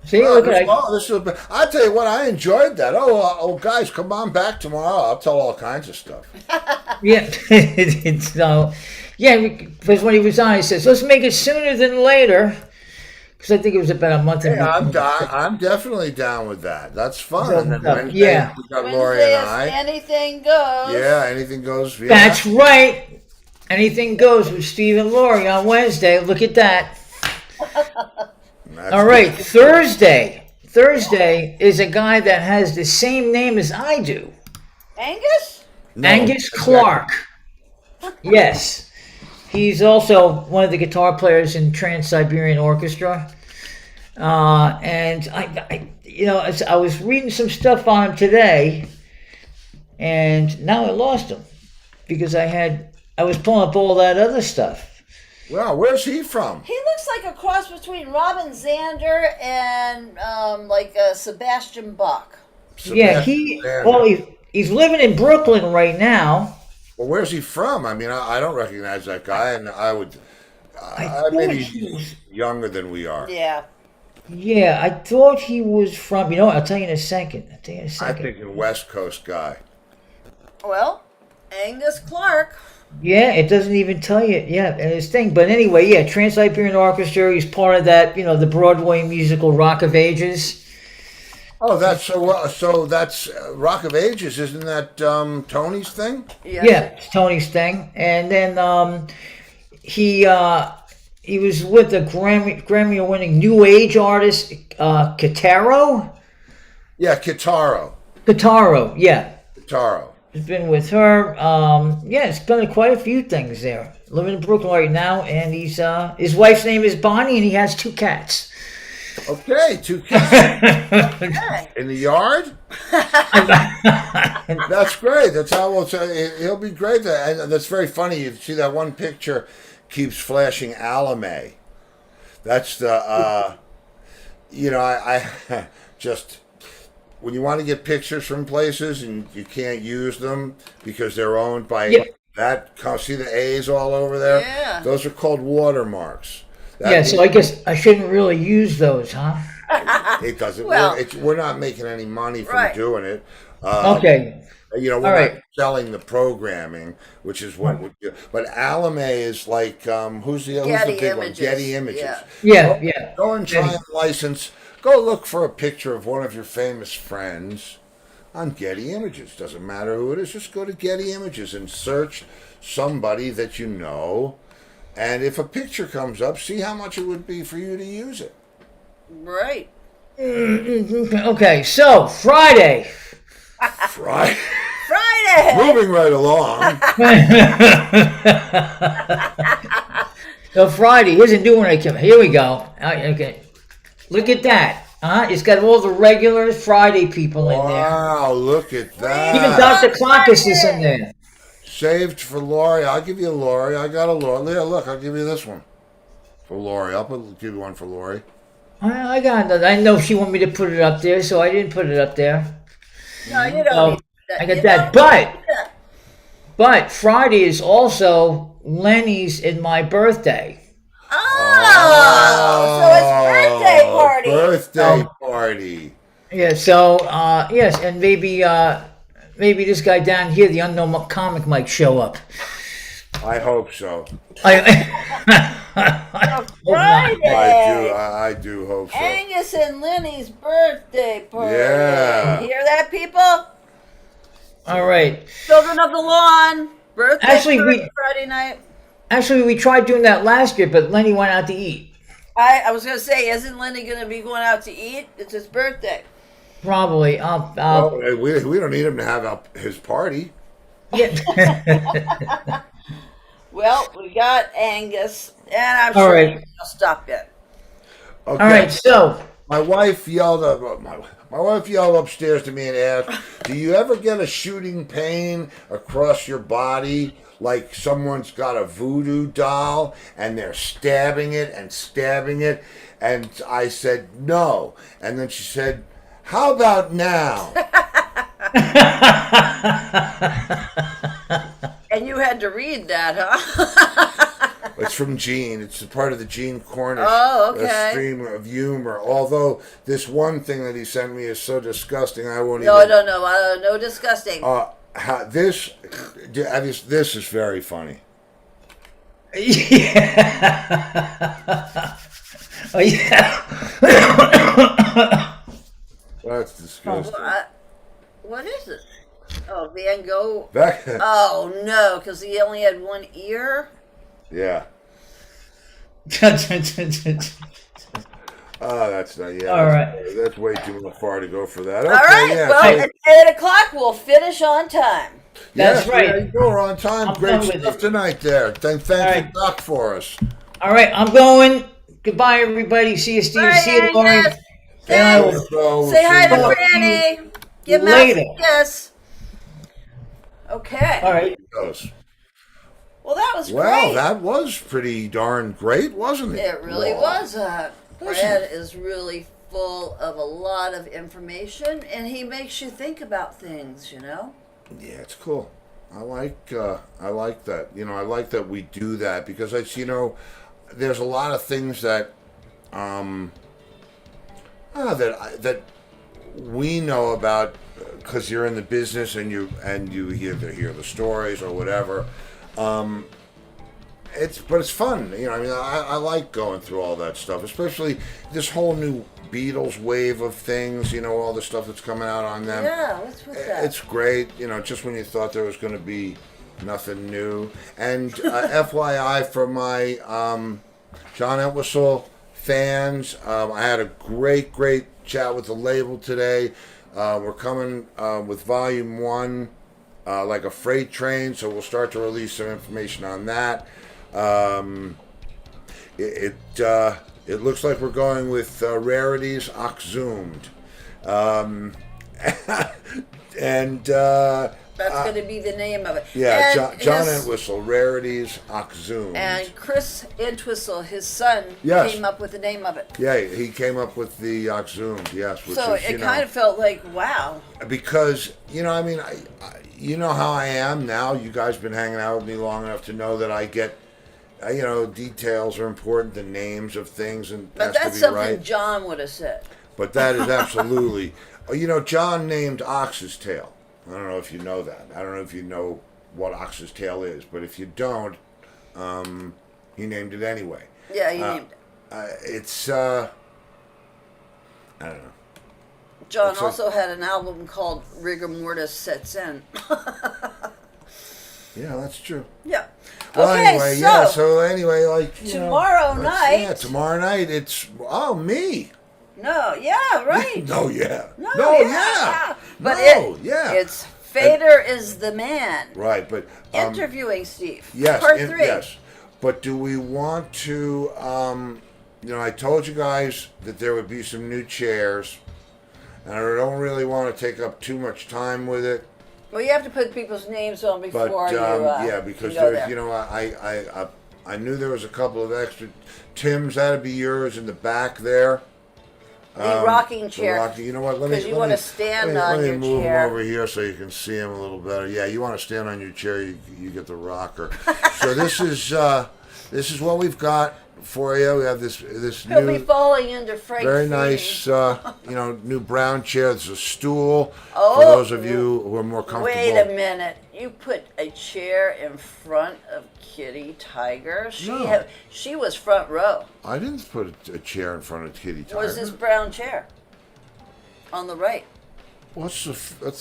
See, look at I'll tell you what, I enjoyed that. Oh, guys, come on back tomorrow. I'll tell all kinds of stuff. Yeah. So, because when he was on, he says, "Let's make it sooner than later." Because I think it was about a month. Hey, I'm definitely down with that. That's fun. So, And then Wednesday, yeah. we got Lori and I. Anything goes. Yeah, anything goes. Yeah. That's right. Anything goes with Steve and Lori on Wednesday. Look at that. All right, Thursday. Thursday is a guy that has the same name as I do. Angus? No, Angus Clark. Yes. He's also one of the guitar players in Trans-Siberian Orchestra. And I was reading some stuff on him today, and now I lost him because I was pulling up all that other stuff. Well, where's he from? He looks like a cross between Robin Zander and Sebastian Bach. He's living in Brooklyn right now. Well, where's he from? I mean, I don't recognize that guy, and maybe he's younger than we are. Yeah. Yeah, I thought he was from. I'll tell you in a second. I'm thinking West Coast guy. Well, Angus Clark. Yeah, it doesn't even tell you. Yeah, his thing. But anyway, yeah, Trans-Siberian Orchestra. He's part of that. The Broadway musical Rock of Ages. Oh, that's so that's Rock of Ages, isn't that Tony's thing? Yeah, it's Tony's thing. And then he was with the Grammy-winning New Age artist Kitaro. Yeah, Kitaro. Yeah. Kitaro. He's been with her. It's been quite a few things there. Living in Brooklyn right now, and his wife's name is Bonnie, and he has 2 cats. Okay, 2 cats in the yard. That's great. That's how we'll say he'll be great. And that's very funny. You see that one picture keeps flashing Alame. That's the I just when you want to get pictures from places and you can't use them because they're owned by that. See the A's all over there. Yeah. Those are called watermarks. So I guess I shouldn't really use those, huh? It doesn't. Well, we're not making any money from doing it. Okay. We're not selling the programming, which is what we do. But Alame is like who's the big one? Getty Images. Yeah. Go and try and license. Go look for a picture of one of your famous friends on Getty Images. Doesn't matter who it is. Just go to Getty Images and search somebody that you know. And if a picture comes up, see how much it would be for you to use it. Right. Okay, so Friday. Friday. Friday. Moving right along. So Friday, here's a new one. Here we go. Okay, look at that. It's got all the regular Friday people in there. Wow, look at that. Even Dr. Clockus is in there. Saved for Lori. I'll give you a Lori. I got a Lori. Look, I'll give you this one for Lori. Give you one for Lori. I got another. I know she wanted me to put it up there, so I didn't put it up there. No, you don't need that. I got that. But Friday is also Lenny's and my birthday. Oh, so it's birthday party. Birthday party. Yeah, so, yes, and maybe this guy down here, the unknown comic, might show up. I hope so. Friday. I do hope so. Angus and Lenny's birthday party. Yeah. Hear that, people? All right. Children of the Lawn. Birthday party Friday night. Actually, we tried doing that last year, but Lenny went out to eat. I was going to say, isn't Lenny going to be going out to eat? It's his birthday. Probably. We don't need him to have his party. Yeah. Well, we got Angus, and I'm sure he'll stop it. Okay. All right, so my wife yelled upstairs to me and asked, "Do you ever get a shooting pain across your body, like someone's got a voodoo doll and they're stabbing it and stabbing it?" And I said, "No." And then she said, "How about now?" And you had to read that, huh? It's from Gene. It's a part of the Gene Cornish Oh, okay. stream of humor. Although this one thing that he sent me is so disgusting, I won't No, even. no disgusting. This is very funny. Yeah. Oh yeah. That's disgusting. What is it? Oh, Van Gogh. Back, Oh no, because he only had one ear. yeah. Oh, that's not. Yeah. All right. That's way too far to go for that. Okay, All right. yeah. Well, at 8 o'clock we'll finish on time. That's yes, right. Yeah, you're on time. I'm Great done with stuff it. tonight there. Thank right. you, Doc, for us. All right, I'm going. Goodbye, everybody. See you, Steve. Bye, See you, Lauren. Agnes. And I will So, Say hi to see you. Franny. Give later. Mouse a kiss. Okay. All right. Well, that was Well, great. that was pretty darn great, wasn't it? It really Wow. was. Brad is really full of a lot of information, and he makes you think about things. Yeah, it's cool. I like that. I like that we do that because it's there's a lot of things that that we know about because you're in the business and you hear the stories or whatever. It's fun. I like going through all that stuff, especially this whole new Beatles wave of things. All the stuff that's coming out on them. Yeah, what's with that? It's great. Just when you thought there was going to be nothing new. And FYI for my John Entwistle fans, I had a great chat with the label today. We're coming with Volume 1, like a freight train, so we'll start to release some information on that. It looks like we're going with Rarities Oxhumed. And That's going to be the name of it. yeah, And John his- Entwistle, Rarities Oxhumed. And Chris Entwistle, his son, Yes. came up with the name of it. Yeah, he came up with the Oxhumed, yes. Which So is, it kind of felt like, wow. because you know how I am now. You guys been hanging out with me long enough to know that I get, details are important, the names of things, and But has that's to be something right. John would have said. But that is absolutely, John named Ox's Tail. I don't know if you know that. I don't know if you know what Ox's Tail is, but if you don't, he named it anyway. Yeah, he named it. It's I don't know. John it's a- also had an album called Rigor Mortis Sets In. Yeah, that's true. Yeah. Well, Okay, anyway, yeah. So anyway, tomorrow night. Yeah, tomorrow night. It's me. No, yeah, right. No, yeah. No, yeah. But No, yeah. it's Fader is the man. Right, but Interviewing Steve. yes, Part 3. yes. But do we want to? I told you guys that there would be some new chairs, and I don't really want to take up too much time with it. Well, you have to put people's names on But before because you go there's, there. I knew there was a couple of extra. Tim's, that'd be yours in the back there. The rocking chair. You know what? Let me. 'Cause you let wanna me- stand let on me your move chair. him over here so you can see him a little better. Yeah, you want to stand on your chair, you get the rocker. So this is what we've got for you. We have this He'll be new, falling into Frank very Feeney. nice, new brown chair. There's a stool Oh, for those of you who are more comfortable. Wait a minute. You put a chair in front of Kitty Tiger? No. She was front row. I didn't put a chair in front of Kitty Tiger. Was this brown chair? On the right. That's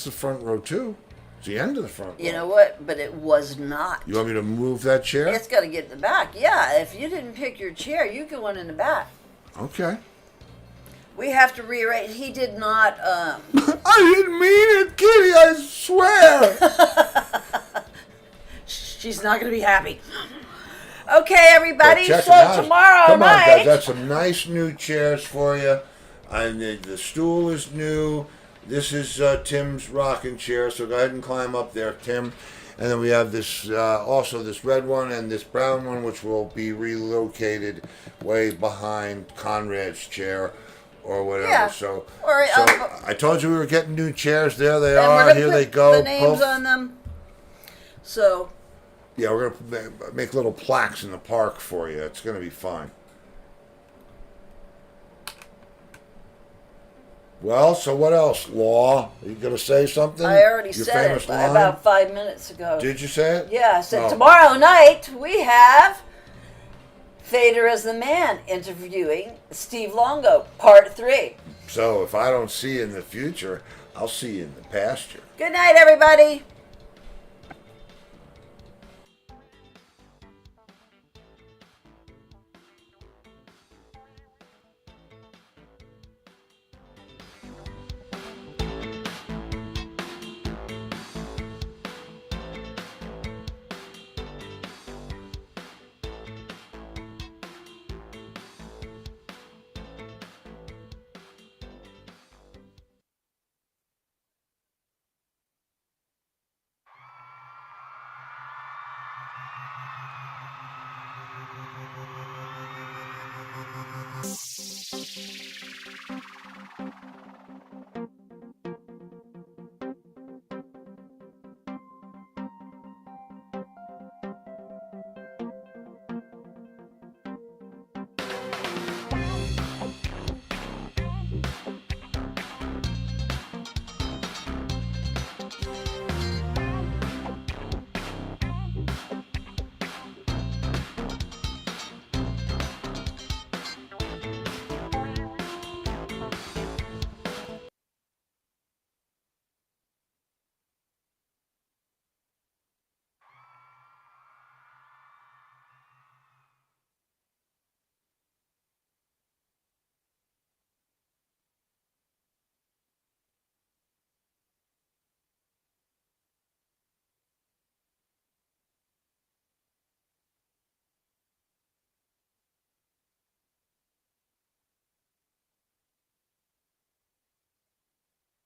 the front row too. It's the end of the front row. You know what? But it was not. You want me to move that chair? It's got to get in the back. Yeah, if you didn't pick your chair, you go in the back. Okay. We have to rearrange. He did not. I didn't mean it, Kitty. I swear. She's not going to be happy. Okay, everybody. But check So them out. tomorrow Come night. on, guys. That's some nice new chairs for you. And the stool is new. This is Tim's rocking chair. So go ahead and climb up there, Tim. And then we have this also this red one and this brown one, which will be relocated way behind Conrad's chair or whatever. Yeah. So, Or, I told you we were getting new chairs. There they and we're are. gonna Here put they go. the names Poof. on them. So Yeah, we're gonna make little plaques in the park for you. It's gonna be fun. Well, so what else? Law? Are you gonna say something? I already Your said famous it line? about 5 minutes ago. Did you say it? Yeah, I said Oh. tomorrow night we have Fader as the Man interviewing Steve Luongo, part 3. So if I don't see you in the future, I'll see you in the pasture. Good night, everybody.